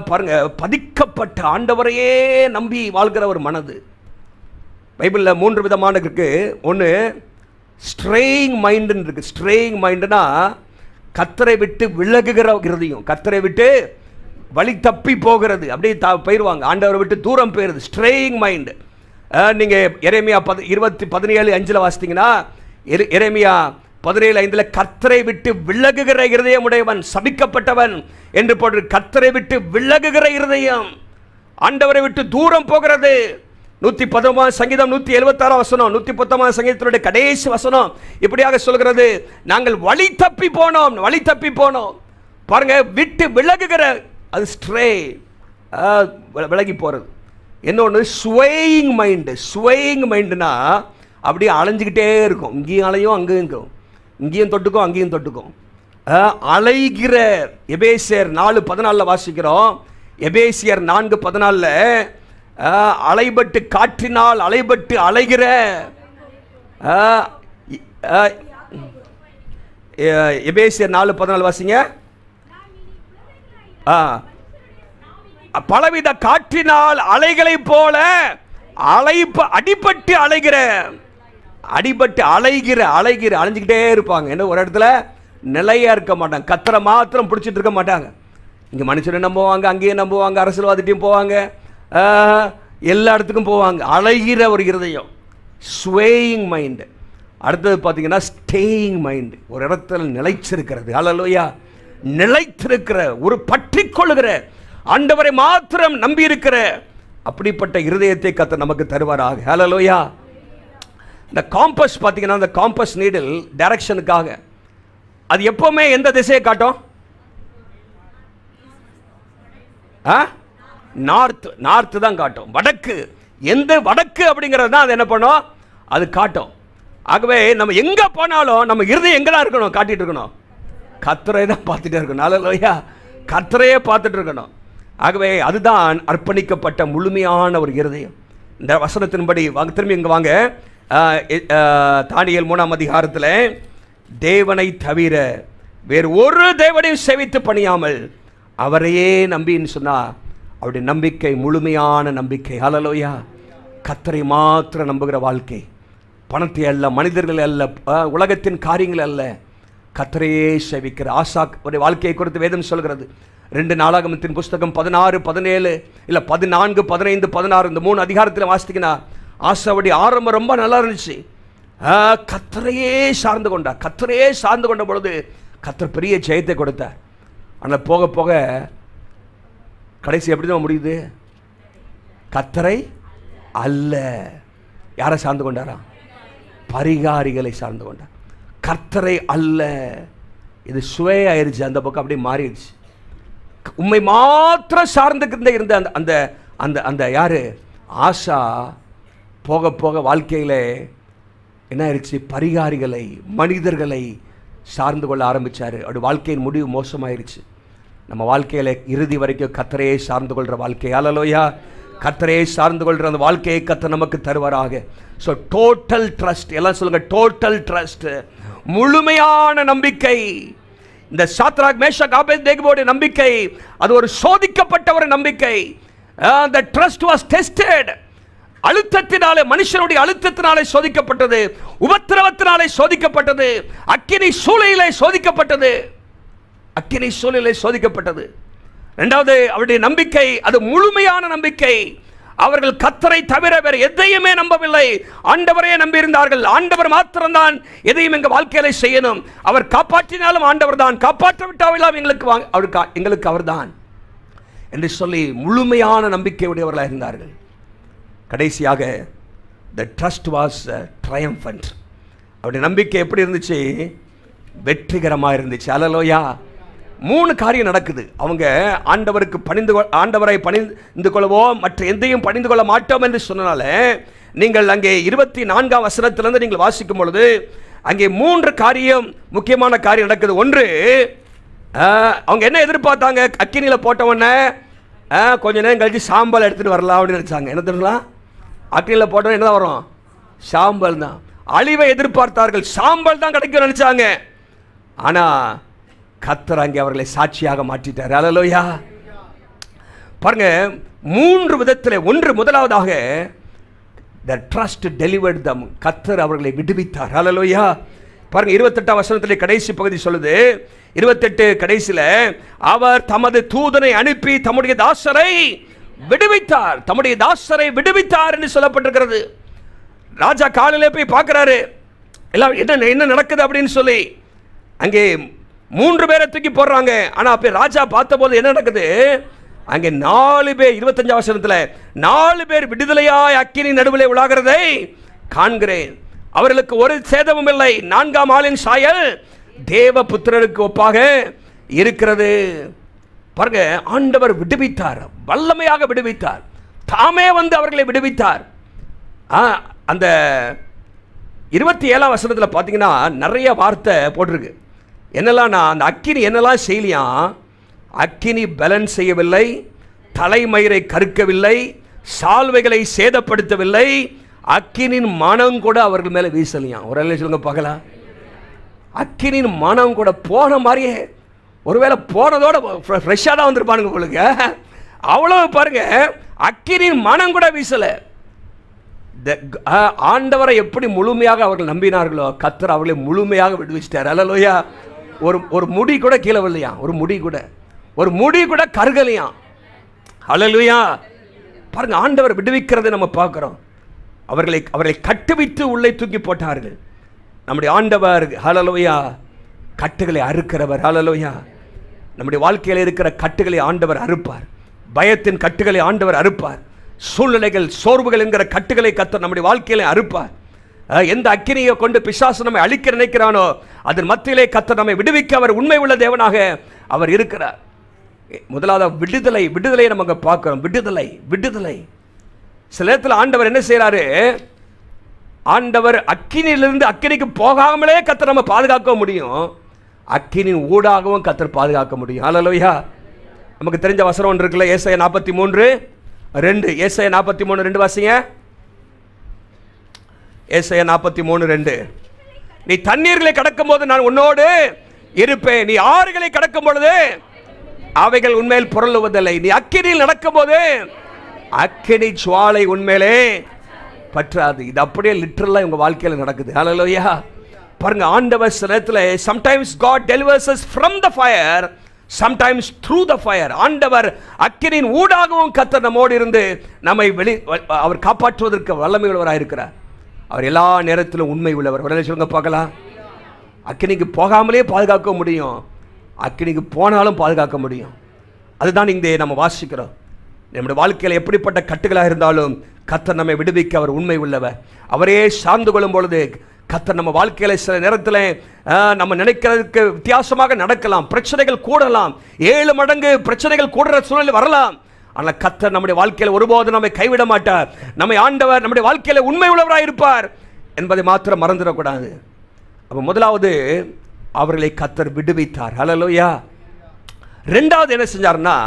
பாருங்க, பதிக்கப்பட்ட ஆண்டவரையே நம்பி வாழ்கிற ஒரு மனது. பைபிளில் 3 விதமான இருக்கு. ஒன்று ஸ்ட்ரேயிங் மைண்டுன்னு இருக்கு. ஸ்ட்ரேயிங் மைண்டுனா கர்த்தரை விட்டு விலகுகிற இருதயம், கர்த்தரை விட்டு வழி தப்பி போகிறது, அப்படியே போயிடுவாங்க, ஆண்டவரை விட்டு தூரம் போயிடுது. Straying mind. நீங்கள் எரேமியா 17:5 வாசித்தீங்கன்னா, எரேமியா 17:5 கர்த்தரை விட்டு விலகுகிற இருதயம் உடையவன் சபிக்கப்பட்டவன் என்று போட்டு, கர்த்தரை விட்டு விலகுகிற இருதயம், ஆண்டவரை விட்டு தூரம் போகிறது. 119 சங்கீதம் 176 வசனம், 119 சங்கீதத்தினுடைய கடைசி வசனம் இப்படியாக சொல்கிறது, நாங்கள் வழி தப்பி போனோம், வழி தப்பி போனோம். பாருங்க, விட்டு விலகுகிற, அது ஸ்ட்ரே, விலகி போகிறது. இன்னொன்று ஸ்வேயிங் மைண்டு. ஸ்வேயிங் மைண்டுனா அப்படியே அலைஞ்சிக்கிட்டே இருக்கும், இங்கேயும் அலையும் அங்கேயும் இருக்கும், இங்கேயும் தொட்டுக்கும் அங்கேயும் தொட்டுக்கும், அலைகிற. எபேசியர் 4:14 வாசிக்கிறோம். எபேசியர் 4:14 அலைபட்டு, காற்றினால் அலைபட்டு அலைகிற. எபேசியர் 4:14 வாசிங்க. பலவித காற்றினால் அலைகளை போல அடிபட்டு அலைகிற, அடிபட்டு அலைகிற, அலைகிற, அலைஞ்சிக்கிட்டே இருப்பாங்க. என்ன, ஒரு இடத்துல நிலையா இருக்க மாட்டாங்க, கத்தரை மாத்திரம் பிடிச்சிட்டு இருக்க மாட்டாங்க. இங்கே மனுஷனை நம்புவாங்க, அங்கேயும் நம்புவாங்க, அரசியல்வாதிட்டையும் போவாங்க, எல்லா இடத்துக்கும் போவாங்க. அலைகிற ஒரு இருதயம், ஸ்வேயிங் மைண்டு. அடுத்தது பார்த்தீங்கன்னா ஸ்டேயிங் மைண்டு, ஒரு இடத்துல நிலைச்சிருக்கிறது. அல்லேலூயா. நிலைத்திருக்கிற, ஒரு பற்றி கொள்ளுகிற, ஆண்டவரை மாத்திரம் நம்பி இருக்கிற அப்படிப்பட்ட இருதயத்தை கர்த்தர் நமக்கு தருவாராக. அல்லேலூயா. இந்த காம்பஸ் பார்த்தீங்கன்னா, இந்த காம்பஸ் நீடில் டைரக்ஷனுக்காக அது எப்பவுமே எந்த திசையை காட்டும்? நார்த் தான் காட்டும், வடக்கு. எந்த வடக்கு அப்படிங்கிறது தான் அது என்ன பண்ணும், அது காட்டும். ஆகவே நம்ம எங்க போனாலும் நம்ம இருதயம் எங்க தான் இருக்கணும், காட்டிட்டு இருக்கணும், கர்த்தரை தான் பார்த்துட்டே இருக்கணும். அல்லேலூயா. கர்த்தரையே பார்த்துட்டு இருக்கணும். ஆகவே அதுதான் அர்ப்பணிக்கப்பட்ட முழுமையான ஒரு இருதயம். இந்த வசனத்தின்படி வாங்க, திரும்பி இங்கே வாங்க. தானியேல் 3ஆம் அதிகாரத்தில், தேவனை தவிர வேறு ஒரு தேவனையும் சேவித்து பணியாமல் அவரையே நம்பின்னு சொன்னா, அவருடைய நம்பிக்கை முழுமையான நம்பிக்கை. அல்லேலூயா. கர்த்தரை மாத்திரம் நம்புகிற வாழ்க்கை, பணத்தை அல்ல, மனிதர்கள் அல்ல, உலகத்தின் காரியங்கள் அல்ல, கர்த்தரையே சேவிக்கிற ஆசா ஒரு வாழ்க்கையை குறித்து வேதம் சொல்கிறது. 2 நாளாகமத்தின் புஸ்தகம் 16, 17 இல்லை 14, 15, 16 இந்த 3 அதிகாரத்தில் வாசித்தீங்கன்னா, ஆசாவுடைய ஆரம்பம் ரொம்ப நல்லா இருந்துச்சு. கர்த்தரையே சார்ந்து கொண்டார். கர்த்தரையே சார்ந்து கொண்ட பொழுது கர்த்தர் பெரிய ஜெயத்தை கொடுத்தார். ஆனால் போக போக கடைசி எப்படி தான் முடியுது? கர்த்தரை அல்ல, யாரை சார்ந்து கொண்டாரா? பரிகாரிகளை சார்ந்து கொண்டார். கர்த்தரை அல்ல. இது சுவே ஆயிடுச்சு, அந்த பக்கம் அப்படியே மாறிடுச்சு. உண்மை மாத்திரம் சார்ந்து இருந்த அந்த அந்த அந்த யாரு ஆசா போக போக வாழ்க்கையில் என்ன ஆயிடுச்சு? பரிகாரிகளை, மனிதர்களை சார்ந்து கொள்ள ஆரம்பித்தார். அப்படி வாழ்க்கையின் முடிவு மோசமாயிருச்சு. நம்ம வாழ்க்கையில் இறுதி வரைக்கும் கர்த்தரையே சார்ந்து கொள்கிற வாழ்க்கை. அல்லேலூயா. கர்த்தரையே சார்ந்து கொள்கிற அந்த வாழ்க்கையை கர்த்தர் நமக்கு தருவாராக. ஸோ டோட்டல் ட்ரஸ்ட், எல்லாம் சொல்லுங்க, டோட்டல் ட்ரஸ்ட், முழுமையான நம்பிக்கை. இந்த சாத்ராக், மேஷாக், ஆபேத்நேகோவுடைய நம்பிக்கை அது ஒரு சோதிக்கப்பட்ட ஒரு நம்பிக்கை. the trust was tested. அழுத்தத்தினாலே, மனுஷனுடைய அழுத்தத்தினாலே சோதிக்கப்பட்டது, உபத்திரவத்தினாலே சோதிக்கப்பட்டது, அக்கினி சூளையிலே சோதிக்கப்பட்டது, அக்கினி சூளையிலே சோதிக்கப்பட்டது. இரண்டாவது, அவருடைய நம்பிக்கை அது முழுமையான நம்பிக்கை. அவர்கள் கர்த்தரை தவிர வேறு எதையுமே நம்பவில்லை, ஆண்டவரையே நம்பியிருந்தார்கள். ஆண்டவர் மாத்திரம்தான் எதையும் எங்கள் வாழ்க்கையில செய்யணும். அவர் காப்பாற்றினாலும் ஆண்டவர் தான், காப்பாற்றாவிட்டாலும் எங்களுக்கு அவர்தான் என்று சொல்லி முழுமையான நம்பிக்கை உடையவர்களாக இருந்தார்கள். கடைசியாக the trust was triumphant. அவருடைய நம்பிக்கை எப்படி இருந்துச்சு? வெற்றிகரமாக இருந்துச்சு. அல்லேலூயா. 3 காரியம் நடக்குது. அவங்க ஆண்டவரை பணிந்து கொள்ளவோ மற்ற எந்தையும் பணிந்து கொள்ள மாட்டோம் என்று சொன்னனால, நீங்கள் அங்கே 24ஆம் வசனத்திலிருந்து நீங்கள் வாசிக்கும் பொழுது அங்கே 3 காரியம், முக்கியமான காரியம் நடக்குது. ஒன்று, அவங்க என்ன எதிர்பார்த்தாங்க? அக்கினியில் போட்டவொடனே கொஞ்ச நேரம் கழிச்சு சாம்பல் எடுத்துகிட்டு வரலாம் அப்படின்னு நினச்சாங்க. என்ன தெரியுங்களா? அக்கினியில் போட்டவொடனே என்ன வரும்? சாம்பல் தான். அழிவை எதிர்பார்த்தார்கள், சாம்பல் தான் கிடைக்கும் நினைச்சாங்க. ஆனால் கர்த்தர் அங்கே அவர்களை சாட்சியாக மாற்றிட்டார். அல்லேலூயா. பாருங்க, 3 விதத்தில். ஒன்று, முதலாவதாக the trust delivered them. கர்த்தர் அவர்களை விடுவித்தார். அல்லேலூயா. பாருங்க, 28ஆம் வசனத்திலே கடைசி பகுதி சொல்லுது. 28 கடைசியில், அவர் தமது தூதனை அனுப்பி தம்முடைய தாசரை விடுவித்தார். தம்முடைய தாசரை விடுவித்தார் என்று சொல்லப்பட்டிருக்கிறது. ராஜா காலையிலே போய் பார்க்கிறாரு, எல்லாம் என்ன நடக்குது அப்படின்னு சொல்லி. அங்கே 3 பேரை தூக்கி போடுறாங்க. ஆனால் அப்போ ராஜா பார்த்தபோது என்ன நடக்குது? அங்கே 4 பேர், 25ஆம் வசனத்தில் 4 பேர் விடுதலையாய் அக்கினி நடுவில் உலாகிறதை காண்கிறேன். அவர்களுக்கு ஒரு சேதமும் இல்லை. 4ஆம் ஆளின் சாயல் தேவ புத்திரருக்கு ஒப்பாக இருக்கிறது. பாருங்க, ஆண்டவர் விடுவித்தார், வல்லமையாக விடுவித்தார், தாமே வந்து அவர்களை விடுவித்தார். அந்த 27ஆம் வசனத்தில் பார்த்தீங்கன்னா நிறைய வார்த்தை போட்டிருக்கு. என்னெல்லாம், அந்த அக்கினி என்னெல்லாம் செய்யலையாம்? அக்கினி பேலன்ஸ் செய்யவில்லை, தலைமயிரை கருக்கவில்லை, சால்வைகளை சேதப்படுத்தவில்லை, அக்கினின் மனம் கூட அவர்கள் மேலே வீசலையாம். ஒரு வேலை சொல்லுங்க பார்க்கலாம். அக்கினின் மனம் கூட போன மாதிரியே, ஒருவேளை போனதோட ஃப்ரெஷ்ஷாக தான் வந்திருப்பானுங்க உங்களுக்கு. அவ்வளோ பாருங்க, அக்கினின் மனம் கூட வீசலை. ஆண்டவரை எப்படி முழுமையாக அவர்கள் நம்பினார்களோ கர்த்தர் அவர்களை முழுமையாக விடுவிச்சிட்டார். அல்லேலூயா. ஒரு முடி கூட கீழே வரலையா? ஒரு முடி கூட கருகலையாம். அல்லேலூயா. பாருங்க, ஆண்டவர் விடுவிக்கிறதை நம்ம பார்க்கிறோம். அவர்களை கட்டுவித்து உள்ளே தூக்கி போட்டார்கள். நம்முடைய ஆண்டவர் அல்லேலூயா கட்டுகளை அறுக்கிறவர். அல்லேலூயா. நம்முடைய வாழ்க்கையில் இருக்கிற கட்டுகளை ஆண்டவர் அறுப்பார். பயத்தின் கட்டுகளை ஆண்டவர் அறுப்பார். சூழ்நிலைகள், சோர்வுகள் என்கிற கட்டுகளை கர்த்தர் நம்முடைய வாழ்க்கையிலே அறுப்பார். எந்த அக்கினியை கொண்டு பிசாசு நம்மை அழிக்க நினைக்கிறானோ அதன் மத்தியிலே கர்த்தர் நம்மை விடுவிக்க அவர் உண்மை உள்ள தேவனாக அவர் இருக்கிறார். முதலாவது விடுதலை நம்ம பார்க்கிறோம். விடுதலை. சில நேரத்தில் ஆண்டவர் என்ன செய்யறாரு? ஆண்டவர் அக்கினியிலிருந்து அக்கினிக்கு போகாமலே கர்த்தர் நம்ம பாதுகாக்க முடியும், அக்கினின் ஊடாகவும் கர்த்தர் பாதுகாக்க முடியும். அல்லேலூயா. நமக்கு தெரிஞ்ச வசனம் ஒன்று இருக்குல்ல, ஏசாயா 43:2. ஏசாயா 43:2 வாசிங்க. ஏசாயா 43:2. நீ தண்ணீர்களை கடக்கும் போது நான் உன்னோடு இருப்பேன், நீ ஆறுகளை கடக்கும் பொழுது அவைகள் உண்மையில் புரளுவதில்லை, நீ அக்கினியில் நடக்கும் போது அக்கினி ஜுவாலை உண்மையிலே பற்றாது. இது அப்படியே லிட்டரலா உங்க வாழ்க்கையில் நடக்குது. ஹல்லேலூயா. பாருங்க, ஆண்டவர் சில நேரத்தில் sometimes God delivers us from the fire, sometimes through the fire. ஆண்டவர் அக்கினியின் ஊடாகவும் கர்த்தர் நம்மோடு இருந்து நம்மை அவர் காப்பாற்றுவதற்கு வல்லமை உள்ளவராக இருக்கிறார். அவர் எல்லா நேரத்திலும் உண்மை உள்ளவர். உடனே சொல்லுங்க பார்க்கலாம். அக்கினிக்கு போகாமலே பாதுகாக்க முடியும், அக்கினிக்கு போனாலும் பாதுகாக்க முடியும். அதுதான் இங்கே நம்ம வாசிக்கிறோம். நம்முடைய வாழ்க்கையில் எப்படிப்பட்ட கட்டுகளாக இருந்தாலும் கர்த்தர் நம்மை விடுவிக்க அவர் உண்மை உள்ளவர். அவரே சார்ந்து கொள்ளும் பொழுது கர்த்தர் நம்ம வாழ்க்கையில் சில நேரத்தில் நம்ம நினைக்கிறதுக்கு வித்தியாசமாக நடக்கலாம், பிரச்சனைகள் கூடலாம், 7 மடங்கு பிரச்சனைகள் கூடுற சூழ்நிலை வரலாம். ஆனால் கர்த்தர் நம்முடைய வாழ்க்கையில் ஒருபோதும் நம்மை கைவிட மாட்டார். நம்மை ஆண்டவர் நம்முடைய வாழ்க்கையில் உண்மை உள்ளவராக இருப்பார் என்பதை மாத்திரம் மறந்துடக்கூடாது. அப்போ முதலாவது அவர்களை கர்த்தர் விடுவித்தார். ஹல்லேலூயா. ரெண்டாவது என்ன செஞ்சார்னா,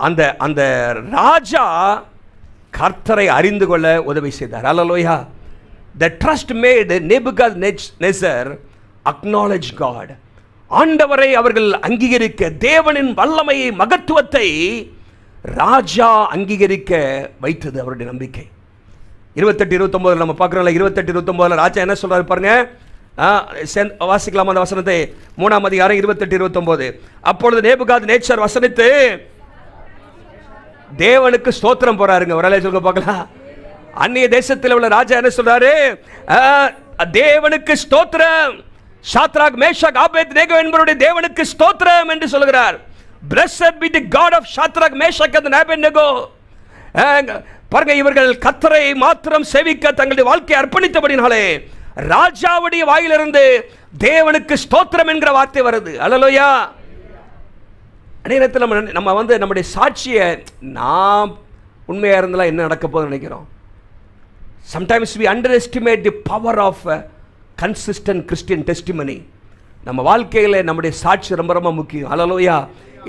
அந்த அந்த ராஜா கர்த்தரை அறிந்து கொள்ள உதவி செய்தார். ஹல்லேலூயா. The trust made Nebuchadnezzar acknowledge God. ஆண்டவரை அவர்கள் அங்கீகரிக்க, தேவனின் வல்லமையை, மகத்துவத்தை ராஜா அங்கீகரிக்க வைத்தது அவருடைய நம்பிக்கை. 28-29 நம்ம பார்க்குறோம்ல. 28-29 ராஜா என்ன சொல்றாரு பாருங்க. வாசிக்கலாம் அந்த வசனத்தை. 3ஆம் அதிகாரம் 28-29. அப்பொழுது நேபுகாத்நேச்சர் வசனித்து தேவனுக்கு ஸ்தோத்திரம் போறாருங்க. ஒரு ஆளே சொல்லுங்க பார்க்கலாம். அந்நிய தேசத்தில் உள்ள ராஜா என்ன சொல்றாரு? தேவனுக்கு ஸ்தோத்திரம், சாத்ராக் மேஷாக் ஆபேத்நேகோ என்பவருடைய தேவனுக்கு ஸ்தோத்திரம் என்று சொல்கிறார். Blessed be the God of Shadrach, Meshach and Abednego. பாருங்க, இவர்கள் கர்த்தரை மாத்திரம் சேவிக்க தங்களுடைய வாழ்க்கையை அர்ப்பணித்தபடினாலே ராஜாவுடைய வாயிலிருந்து தேவனுக்கு ஸ்தோத்திரம் என்கிற வார்த்தை வருது. அல்லேலூயா. நேரத்தில் நம்ம நம்முடைய சாட்சியை நாம் உண்மையாக இருந்தால் என்ன நடக்க போகுதுன்னு நினைக்கிறோம். Sometimes we underestimate the power of consistent Christian testimony. நம்ம வாழ்க்கையில் நம்முடைய சாட்சி ரொம்ப ரொம்ப முக்கியம். அல்லேலூயா.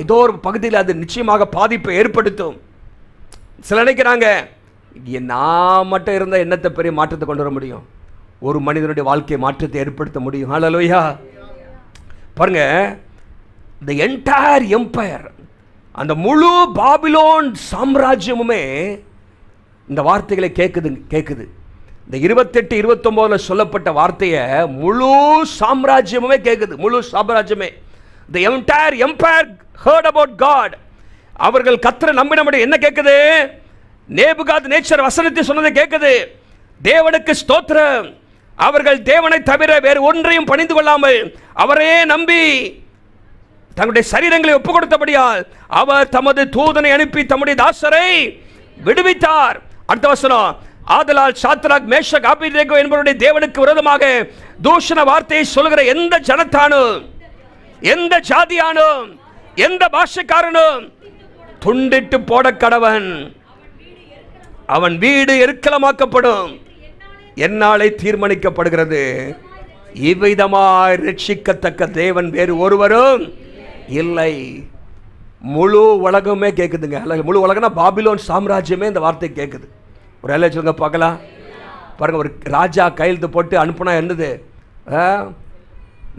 ஏதோ ஒரு பகுதியில் அது நிச்சயமாக பாதிப்பை ஏற்படுத்தும். சில நினைக்கிறாங்க, நான் மட்டும் இருந்தால் என்னத்தை பெரிய மாற்றத்தை கொண்டு வர முடியும்? ஒரு மனிதனுடைய வாழ்க்கையை மாற்றத்தை ஏற்படுத்த முடியும். அல்லேலூயா. பாருங்க, the entire empire, அந்த முழு பாபிலோன் சாம்ராஜ்யமுமே இந்த வார்த்தைகளை கேட்குது. இந்த 28, 29 சொல்லப்பட்ட வார்த்தையை முழு சாம்ராஜ்யமுமே கேட்குது. முழு சாம்ராஜ்யமே, the entire empire heard about God. அவர்கள் கர்த்தரை நம்பினபடி என்ன கேட்குது? நேபுகாத்நேச்சர் வசனத்தை சொன்னதை கேட்குது. தேவனுக்கு ஸ்தோத்திரம். அவர்கள் தேவனை தவிர வேறு ஒன்றையும் பணிந்து கொள்ளாமல் அவரையே நம்பி தங்களுடைய சரீரங்களை ஒப்புக் கொடுத்தபடியால் அவர் தமது தூதனை அனுப்பி தம்முடைய தாசரை விடுவித்தார். அடுத்த வசனம், ஆதலால் சாத்ராக் மேஷக் ஆபேத்நேகோ என்பவருடைய தேவனுக்கு விரோதமாக தூஷண வார்த்தையை சொல்லுகிற எந்த ஜனத்தானும், எந்த ஜாதியானும், எந்த பாஷைக்காரனும் துண்டிட்டு போட கடவன். அவன் வீடு எருக்களமாக்கப்படும். என்னாலே தீர்மானிக்கப்படுகிறது. இவ்விதமாய் ரட்சிக்கத்தக்க தேவன் வேறு ஒருவரும் இல்லை. முழு உலகமே கேட்குதுங்க. முழு உலகம்னா பாபிலோன் சாம்ராஜ்யமே இந்த வார்த்தை கேட்குது. ஒரு வேலை சொல்லுங்க பார்க்கலாம். பாருங்க, ஒரு ராஜா கையெழுத்து போட்டு அனுப்புனா என்னது?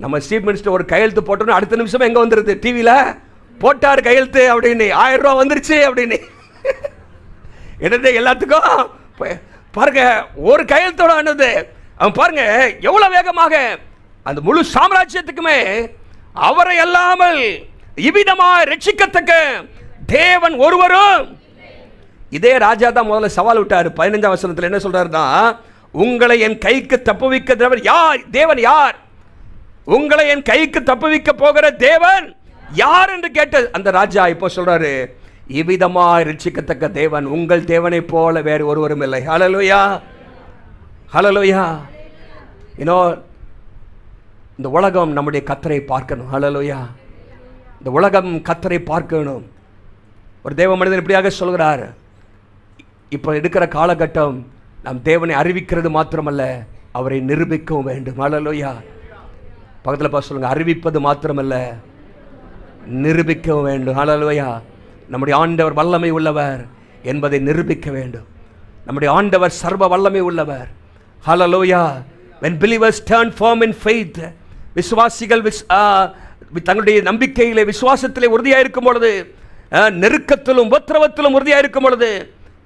நம்ம சீஃப் மினிஸ்டர் ஒரு கையெழுத்து போட்டோன்னு அடுத்த நிமிஷம் எங்கே வந்துடுது? டிவியில் போட்டார் கையெழுத்து அப்படின்னு, 1000 ரூபா வந்துருச்சு அப்படின்னு. என்னது எல்லாத்துக்கும் பாருங்க, ஒரு கையெழுத்தோட அனுது. அவன் பாருங்க எவ்வளவு வேகமாக அந்த முழு சாம்ராஜ்யத்துக்குமே அவரை அல்லாமல் இவ்விதமாய் ரட்சிக்கத்தக்க தேவன் ஒருவரும். இதே ராஜா தான் முதல்ல சவால் விட்டார். 15ஆம் வசனத்தில் என்ன சொல்றாருன்னா, உங்களை என் கைக்கு தப்புவிக்க யார்? தேவன் யார்? உங்களை என் கைக்கு தப்புவிக்க போகிற தேவன் யார் என்று கேட்ட அந்த ராஜா இப்போ சொல்றாரு, இவ்விதமாய் ரட்சிக்கத்தக்க தேவன் உங்கள் தேவனை போல வேறு ஒருவரும் இல்லை. ஹல்லேலூயா, ஹல்லேலூயா. இந்த உலகம் நம்முடைய கர்த்தரை பார்க்கணும். ஹல்லேலூயா. இந்த உலகம் கர்த்தரை பார்க்கணும். ஒரு தேவ மனிதன் இப்படியாக சொல்கிறார், இப்போ இருக்கிற காலகட்டம் நாம் தேவனை அறிவிக்கிறது மாத்திரமல்ல, அவரை நிரூபிக்கவும் வேண்டும். ஹல்லேலூயா. பக்கத்தில் பார்த்து சொல்லுங்க, அறிவிப்பது மாத்திரமல்ல, நிரூபிக்கவும் வேண்டும். ஹல்லேலூயா. நம்முடைய ஆண்டவர் வல்லமை உள்ளவர் என்பதை நிரூபிக்க வேண்டும். நம்முடைய ஆண்டவர் சர்வ வல்லமை உள்ளவர். ஹல்லேலூயா. when believers turn firm in faith, விசுவாசிகள் தங்களுடைய நம்பிக்கையிலே விசுவாசத்திலே உறுதியாக இருக்கும் பொழுது, நெருக்கத்திலும் உபத்திரவத்திலும் உறுதியாக இருக்கும் பொழுது,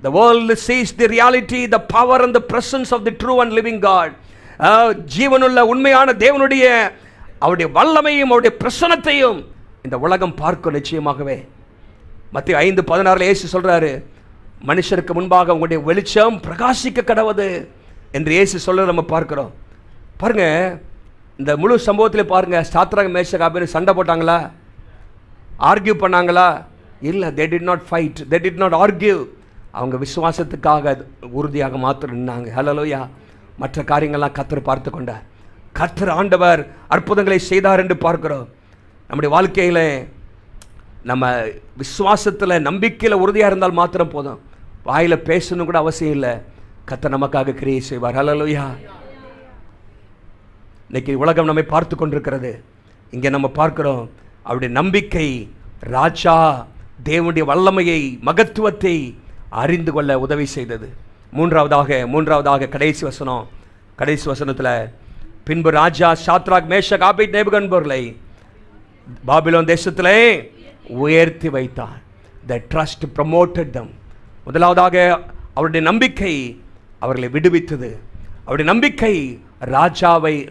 the world sees the reality, the power and the presence of the true and living God. ஜீவனுள்ள உண்மையான தேவனுடைய அவருடைய வல்லமையும் அவருடைய பிரசன்னத்தையும் இந்த உலகம் பார்க்கும் நிச்சயமாகவே. மத்தேயு 5:16 இயேசு சொல்றாரு, மனுஷருக்கு முன்பாக உங்களுடைய வெளிச்சம் பிரகாசிக்க கடவது என்று இயேசு சொல்ல நம்ம பார்க்கிறோம். பாருங்க, இந்த முழு சம்பவத்தில் பாருங்க, சாத்ராக் மேஷக் ஆபேத்நேகோ சண்டை போட்டாங்களா? ஆர்கியூ பண்ணாங்களா? இல்லை. they did not fight, they did not argue. அவங்க விசுவாசத்துக்காக உறுதியாக மாத்திரம் நின்னாங்க. ஹல்லேலூயா. மற்ற காரியங்கள்லாம் கர்த்தர் பார்த்து கொண்டார். கர்த்தர் ஆண்டவர் அற்புதங்களை செய்தார் என்று பார்க்கிறோம். நம்முடைய வாழ்க்கையில் நம்ம விசுவாசத்தில் நம்பிக்கையில் உறுதியாக இருந்தால் மாத்திரம் போதும். வாயில் பேசணும் கூட அவசியம் இல்லை. கர்த்தர் நமக்காக கிரியை செய்வார். ஹல்லேலூயா. இன்னைக்கு உலகம் நம்மை பார்த்து கொண்டிருக்கிறது. இங்கே நம்ம பார்க்கிறோம் அவருடைய நம்பிக்கை ராஜா தேவனுடைய வல்லமையை மகத்துவத்தை அறிந்து கொள்ள உதவி செய்தது. மூன்றாவதாக கடைசி வசனத்தில், பின்பு ராஜா சாத்ராக் மேஷக் ஆபேத்நேகோ என்பவர்களை பாபிலோன் தேசத்திலே உயர்த்தி வைத்தார். The trust promoted them. முதலாவதாக அவருடைய நம்பிக்கை அவர்களை விடுவித்தது. அவருடைய நம்பிக்கை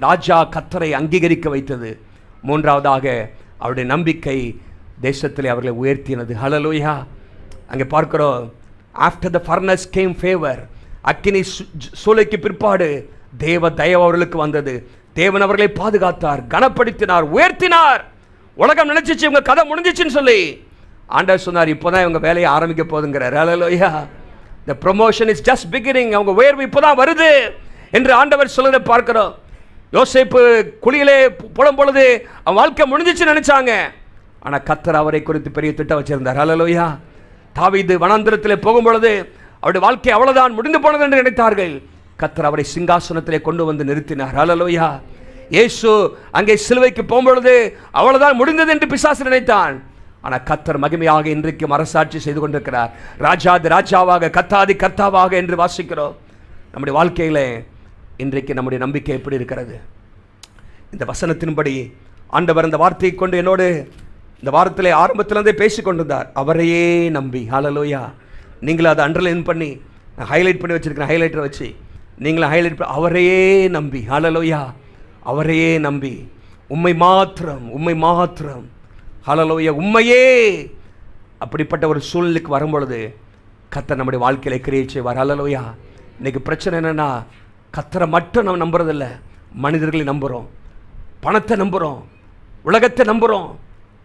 ராஜா கர்த்தரை அங்கீகரிக்க வைத்தது. மூன்றாவதாக அவருடைய நம்பிக்கை தேசத்திலே அவர்களை உயர்த்தினது. ஹல்லேலூயா. அங்கே பார்க்கிறோம், after the furnace game favour. அக்கினி சூளைக்கு பிற்பாடு தேவ தயவு அவர்களுக்கு வந்தது. தேவன் அவர்களை பாதுகாத்தார், கனப்படுத்தினார், உயர்த்தினார். உலகம் நினைச்சிச்சு இவங்க கதை முடிஞ்சிச்சுன்னு சொல்லி ஆண்டவர் சொன்னார், இப்போதான் இவங்க வேலையை ஆரம்பிக்க போதுங்கிறார். ஹல்லேலூயா. The promotion is just beginning. அவங்க உயர்வு இப்போதான் வருது. என்று ஆண்டவர் சொல்வதை பார்க்கிறோம். யோசேப்பு குழியிலே புலம் பொழுது அவன் வாழ்க்கை முடிஞ்சிச்சு நினைச்சாங்க. ஆனா கர்த்தர் அவரை குறித்து பெரிய திட்டம் வச்சிருந்தார். ஹல்லேலூயா. தாவீது வனாந்திரத்திலே போகும் பொழுது அவருடைய வாழ்க்கை அவ்வளவுதான் முடிந்து போனது என்று நினைத்தார்கள். கர்த்தர் அவரை சிங்காசனத்திலே கொண்டு வந்து நிறுத்தினார். ஹல்லேலூயா. இயேசு அங்கே சிலுவைக்கு போகும்பொழுது அவ்வளவுதான் முடிந்தது என்று பிசாசு நினைத்தான். ஆனால் கர்த்தர் மகிமையாக இன்றைக்கும் அரசாட்சி செய்து கொண்டிருக்கிறார். ராஜாதி ராஜாவாக, கர்த்தாதி கர்த்தாவாக என்று வாசிக்கிறோம். நம்முடைய வாழ்க்கையில் இன்றைக்கு நம்முடைய நம்பிக்கை எப்படி இருக்கிறது? இந்த வசனத்தின்படி ஆண்டவர் இந்த வார்த்தையை கொண்டு என்னோடு இந்த வாரத்திலே ஆரம்பத்திலிருந்தே பேசிக் கொண்டிருந்தார். அவரையே நம்பி. ஹல்லேலூயா. நீங்களும் அதை அண்டர்லைன் பண்ணி ஹைலைட் பண்ணி வச்சிருக்கிறேன். ஹைலைட்டரை வச்சு நீங்களும் ஹைலைட் பண்ணி அவரையே நம்பி. ஹல்லேலூயா. அவரையே நம்பி, உம்மை மாத்திரம், உம்மை மாத்திரம். ஹல்லேலூயா. உம்மையே. அப்படிப்பட்ட ஒரு சூழ்நிலைக்கு வரும்பொழுது கர்த்தர் நம்முடைய வாழ்க்கையில கிரியை செய்வார். ஹல்லேலூயா. இன்னைக்கு பிரச்சனை என்னன்னா, கர்த்தரை மட்டும் நம்ம நம்புறதில்லை, மனிதர்களை நம்புகிறோம், பணத்தை நம்புகிறோம், உலகத்தை நம்புகிறோம்,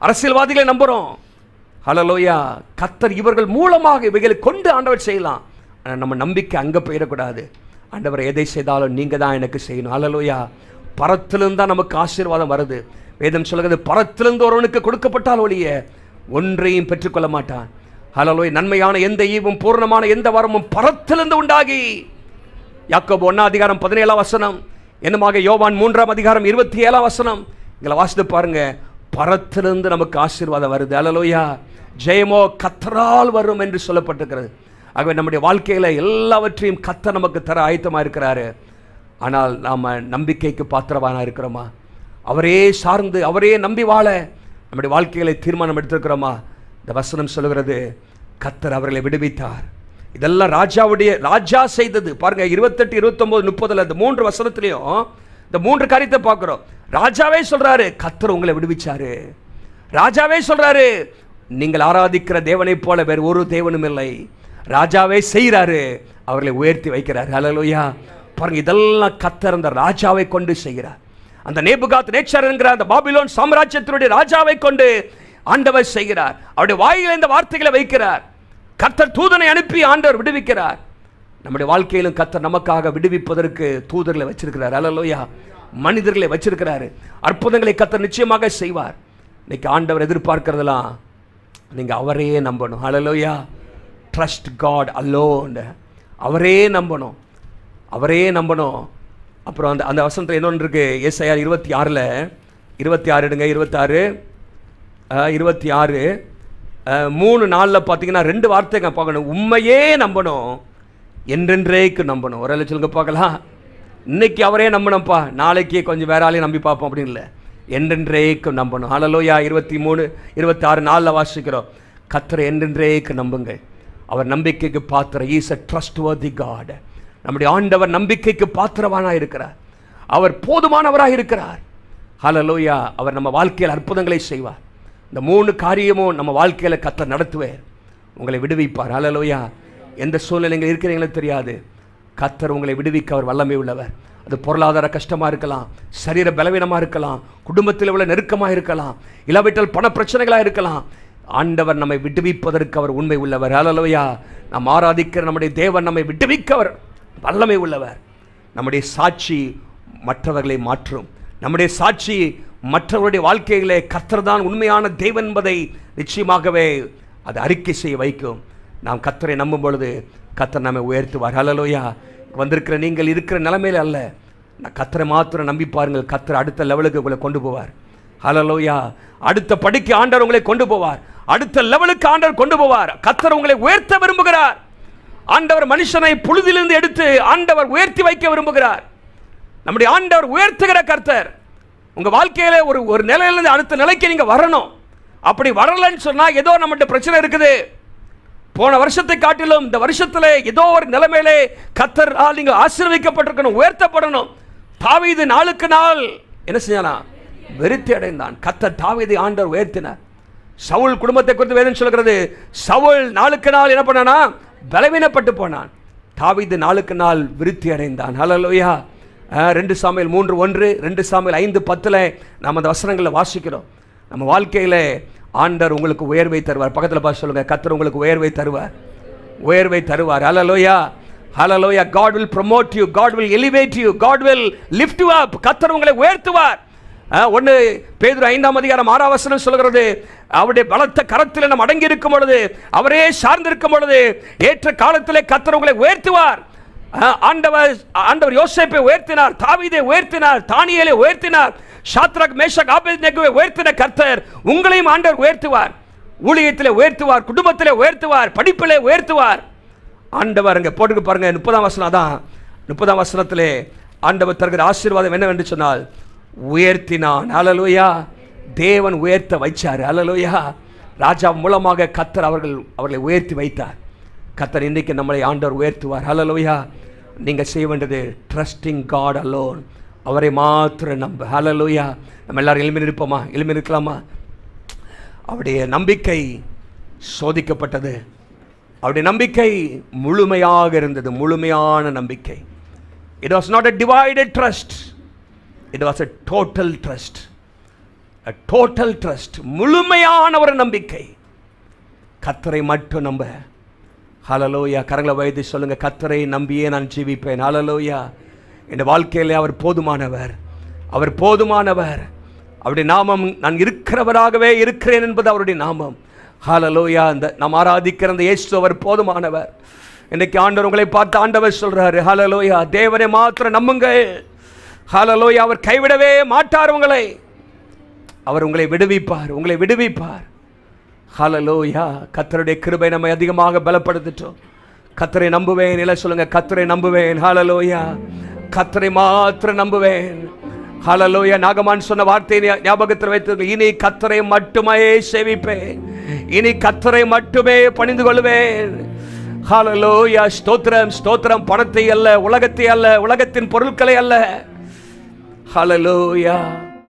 அரசியல்வாதிகளை நம்புகிறோம். ஹல்லேலூயா. கர்த்தர் இவர்கள் மூலமாக இவைகளை கொண்டு ஆண்டவர் செய்யலாம். ஆனால் நம்ம நம்பிக்கை அங்கே போயிடக்கூடாது. ஆண்டவர் எதை செய்தாலும் நீங்கள் தான் எனக்கு செய்யணும். ஹல்லேலூயா. பரத்திலிருந்து தான் நமக்கு ஆசீர்வாதம் வருது. வேதம் சொல்கிறது, பரத்திலிருந்து ஒருவனுக்கு கொடுக்கப்பட்டால் ஒழிய ஒன்றையும் பெற்றுக்கொள்ள மாட்டான். ஹல்லேலூயா. நன்மையான எந்த ஈவும் பூர்ணமான எந்த வரமும் பரத்திலிருந்து உண்டாகி. யாக்கோபு 1:17 என்னமாக யோவான் 3:27 இங்களை வாசித்து பாருங்க. பரத்திலிருந்து நமக்கு ஆசீர்வாதம் வருது. ஹல்லேலூயா. ஜெயமோ கர்த்தரால் வரும் என்று சொல்லப்பட்டிருக்கிறது. ஆகவே நம்முடைய வாழ்க்கையில் எல்லாவற்றையும் கர்த்தர் நமக்கு தர ஆயத்தமாக இருக்கிறாரு. ஆனால் நாம் நம்பிக்கைக்கு பாத்திரவானாக இருக்கிறோமா? அவரே சார்ந்து அவரே நம்பி வாழ நம்முடைய வாழ்க்கைகளை தீர்மானம் எடுத்திருக்கிறோமா? இந்த வசனம் சொல்கிறது, கர்த்தர் அவர்களை விடுவித்தார். இதெல்லாம் ராஜா செய்தது. பாருங்க 28, 29, 30 இந்த 3 வசனத்திலையும் இந்த 3 காரியத்தை பார்க்கிறோம். ராஜாவே சொல்றாரு, கர்த்தர் உங்களை விடுவிச்சாரு. ராஜாவே சொல்றாரு, நீங்கள் ஆராதிக்கிற தேவனை போல வேறு ஒரு தேவனும் இல்லை. ராஜாவே செய்கிறாரு, அவர்களை உயர்த்தி வைக்கிறார். ஹல்லேலூயா. பாருங்க, இதெல்லாம் கர்த்தர் அந்த ராஜாவை கொண்டு செய்கிறார். அந்த நேபுகாத் நேச்சர் என்கிற அந்த பாபிலோன் சாம்ராஜ்யத்தினுடைய ராஜாவை கொண்டு ஆண்டவர் செய்கிறார். அவருடைய வாயில இந்த வார்த்தைகளை வைக்கிறார். கர்த்தர் தூதனை அனுப்பி ஆண்டவர் விடுவிக்கிறார். நம்முடைய வாழ்க்கையிலும் கர்த்தர் நமக்காக விடுவிப்பதற்கு தூதர்களை வச்சிருக்கிறார். ஹல்லேலூயா. மனிதர்களை வச்சிருக்கிறாரு. அற்புதங்களை கர்த்தர் நிச்சயமாக செய்வார். இன்னைக்கு ஆண்டவர் எதிர்பார்க்கிறதெல்லாம் நீங்க அவரையே நம்பணும். ஹல்லேலூயா. Trust God alone. அவரே நம்பணும், அவரே நம்பணும். அப்புறம் அந்த அந்த வசனத்தில் இன்னொன்று இருக்கு. ஏசாயா 26 எடுங்க. 26 3:4 பார்த்தீங்கன்னா 2 வார்த்தைங்க பார்க்கணும். உண்மையே நம்பணும், என்றென்றைக்கு நம்பணும். ஒரு சொல்லுங்க பார்க்கலாம். இன்னைக்கு அவரே நம்பணும்ப்பா, நாளைக்கு கொஞ்சம் வேற ஆளையும் நம்பி பார்ப்போம் அப்படின்னு இல்லை, என்றென்றைக்கு நம்பணும். ஹல்லேலூயா. 23, 26, 4 வாசிக்கிறோம். கர்த்தரை என்றென்றைக்கு நம்புங்கள், அவர் நம்பிக்கைக்கு பாத்திர. Is a trustworthy God. நம்முடைய ஆண்டவர் நம்பிக்கைக்கு பாத்திரவானாக இருக்கிறார். அவர் போதுமானவராக இருக்கிறார். ஹல்லேலூயா. அவர் நம்ம வாழ்க்கையில் அற்புதங்களை செய்வார். இந்த 3 காரியமும் நம்ம வாழ்க்கையில் கர்த்தர் நடத்துவார், உங்களை விடுவிப்பார். ஹல்லேலூயா. எந்த சூழ்நிலைகள் இருக்கிறீங்களோ தெரியாது, கர்த்தர் உங்களை விடுவிக்க அவர் வல்லமை உள்ளவர். அது பொருளாதார கஷ்டமாக இருக்கலாம், சரீர பலவீனமாக இருக்கலாம், குடும்பத்தில் உள்ள நெருக்கமாக இருக்கலாம், இல்லாவிட்டால் பண பிரச்சனைகளாக இருக்கலாம். ஆண்டவர் நம்மை விடுவிப்பதற்கு அவர் உண்மை உள்ளவர். ஹல்லேலூயா. நாம் ஆராதிக்கிற நம்முடைய தேவன் நம்மை விடுவிக்க அவர் வல்லமை உள்ளவர். நம்முடைய சாட்சி மற்றவர்களை மாற்றும். நம்முடைய சாட்சி மற்றவருடைய வாழ்க்கையிலே கர்த்தர் தான் உண்மையான தேவன் என்பதை நிச்சயமாகவே அது அறிக்கை செய்ய வைக்கும். நாம் கர்த்தரை நம்பும் பொழுது கர்த்தர் நம்மை உயர்த்துவார். ஹல்லேலூயா. வந்திருக்கிற நீங்கள் இருக்கிற நிலைமையில அல்ல, நான் கர்த்தரை மாத்திரம் நம்பி பாருங்கள். கர்த்தர் அடுத்த லெவலுக்கு உங்களை கொண்டு போவார். ஹல்லேலூயா. அடுத்த படிக்கு ஆண்டவர் உங்களை கொண்டு போவார். அடுத்த லெவலுக்கு ஆண்டவர் கொண்டு போவார். கர்த்தர் உங்களை உயர்த்த விரும்புகிறார். ஆண்டவர் மனுஷனை புழுதிலிருந்து எடுத்து ஆண்டவர் உயர்த்தி வைக்க விரும்புகிறார். நம்முடைய ஆண்டவர் உயர்த்துகிற கர்த்தர். உங்க வாழ்க்கையில ஒரு நிலையிலிருந்து அடுத்த நிலைக்கு நீங்க வரணும். அப்படி வரலன்னு சொன்னா ஏதோ நம்மகிட்ட பிரச்சனை இருக்குது. போன வருஷத்தை காட்டிலும் இந்த வருஷத்துல ஏதோ ஒரு நிலைமையிலே கர்த்தரால் நீங்க ஆசீர்வதிக்கப்பட்டிருக்கணும், உயர்த்தப்படணும். தாவீது நாளுக்கு நாள் என்ன செஞ்சானா? வெறுத்தி அடைந்தான். கர்த்தர் தாவீதை ஆண்டவர் உயர்த்தினார். சவுல் குடும்பத்தை குறித்து வேதம் சொல்கிறது, சவுல் நாளுக்கு நாள் என்ன பண்ணானா? பலவீனப்பட்டு போனான். தாவீது நாளுக்கு நாள் விருத்தி அடைந்தான். ஹல்லேலூயா. 2 சாமுவேல் 3:1, 2 சாமுவேல் 5:10 நாம் அந்த வசனங்களில் வாசிக்கிறோம். நம்ம வாழ்க்கையில் ஆண்டவர் உங்களுக்கு உயர்வை தருவார். பக்கத்தில் பார்த்து சொல்லுங்க, கர்த்தர் உங்களுக்கு உயர்வை தருவார், உயர்வை தருவார். ஹல்லேலூயா. Hallelujah. God will promote you, God will elevate you, God will lift you up. கர்த்தர் உங்களை உயர்த்துவார். 1 பேதுரு 5:6 சொல்கிறது, அவருடைய பலத்த கரத்தில் நாம் அடங்கி இருக்கும் பொழுது, அவரே சார்ந்திருக்கும் பொழுது, ஏற்ற காலத்திலே கர்த்தர் உங்களை உயர்த்துவார். ஆண்டவர் யோசேப்பை உயர்த்தினார், தாவீதை உயர்த்தினார், தானியேலை உயர்த்தினார், ஷாத்ராக் மேஷாக் ஆபேத்நேகோவை உயர்த்தின கர்த்தர் உங்களையும் ஆண்டவர் உயர்த்துவார். ஊழியத்திலே உயர்த்துவார், குடும்பத்திலே உயர்த்துவார், படிப்பிலே உயர்த்துவார். ஆண்டவர் அங்கே போட்டுக்கு பாருங்க, 30ஆம் வசனம் தான். 30ஆம் வசனத்திலே ஆண்டவர் தருகிற ஆசீர்வாதம் என்னவென்று சொன்னால், உயர்த்தினான். ஹல்லேலூயா. தேவன் உயர்த்த வைச்சார். ஹல்லேலூயா. ராஜா மூலமாக கர்த்தர் அவர்களை உயர்த்தி வைத்தார். கர்த்தர் இன்றைக்கு நம்மளை ஆண்டவர் உயர்த்துவார். ஹல்லேலூயா. நீங்கள் செய்ய வேண்டியது ட்ரஸ்டிங் காட் அலோன், அவரை மாத்திரம் நம்ப. ஹல்லேலூயா. நம்ம எல்லாரும் எளிமையில் இருப்போமா? எளிமையில் இருக்கலாமா? அவருடைய நம்பிக்கை சோதிக்கப்பட்டது. அவருடைய நம்பிக்கை முழுமையாக இருந்தது, முழுமையான நம்பிக்கை. It was not a divided trust, it was a total trust. A total trust, முழுமையான ஒரு நம்பிக்கை. கர்த்தரை மட்டும் நம்ப. ஹல்லேலூயா. கரங்களை வைத்து சொல்லுங்க, கர்த்தரை நம்பியே நான் ஜீவிப்பேன். ஹல்லேலூயா. இந்த வாழ்க்கையிலே அவர் போதுமானவர், அவர் போதுமானவர். அவருடைய நாமம் நான் இருக்கிறவராகவே இருக்கிறேன் என்பது அவருடைய நாமம். ஹல்லேலூயா. அந்த நாம் ஆராதிக்கிற அந்த இயேசு அவர் போதுமானவர். இன்னைக்கு ஆண்டவர் உங்களை பார்த்து ஆண்டவர் சொல்றாரு, ஹல்லேலூயா, தேவனை மாத்திரம் நம்புங்கள். ஹல்லேலூயா. அவர் கைவிடவே மாட்டார் உங்களை. அவர் உங்களை விடுவிப்பார், உங்களை விடுவிப்பார். ஹல்லேலூயா. கர்த்தருடைய கிருபை நம்மை அதிகமாக பலப்படுத்திட்டோம். கர்த்தரை நம்புவேன். இல்லை சொல்லுங்க, கர்த்தரை நம்புவேன். ஹல்லேலூயா. கர்த்தரை மாத்திரம் நம்புவேன். ஹல்லேலூயா. நாகமான் சொன்ன வார்த்தையை ஞாபகத்தில் வைத்து, இனி கர்த்தரை மட்டுமே சேவிப்பேன், இனி கர்த்தரை மட்டுமே பணிந்து கொள்வேன். ஹல்லேலூயா. ஸ்தோத்திரம், ஸ்தோத்திரம். பணத்தை அல்ல, உலகத்தை அல்ல, உலகத்தின் பொருட்களை அல்ல. ஹல்லேலூயா.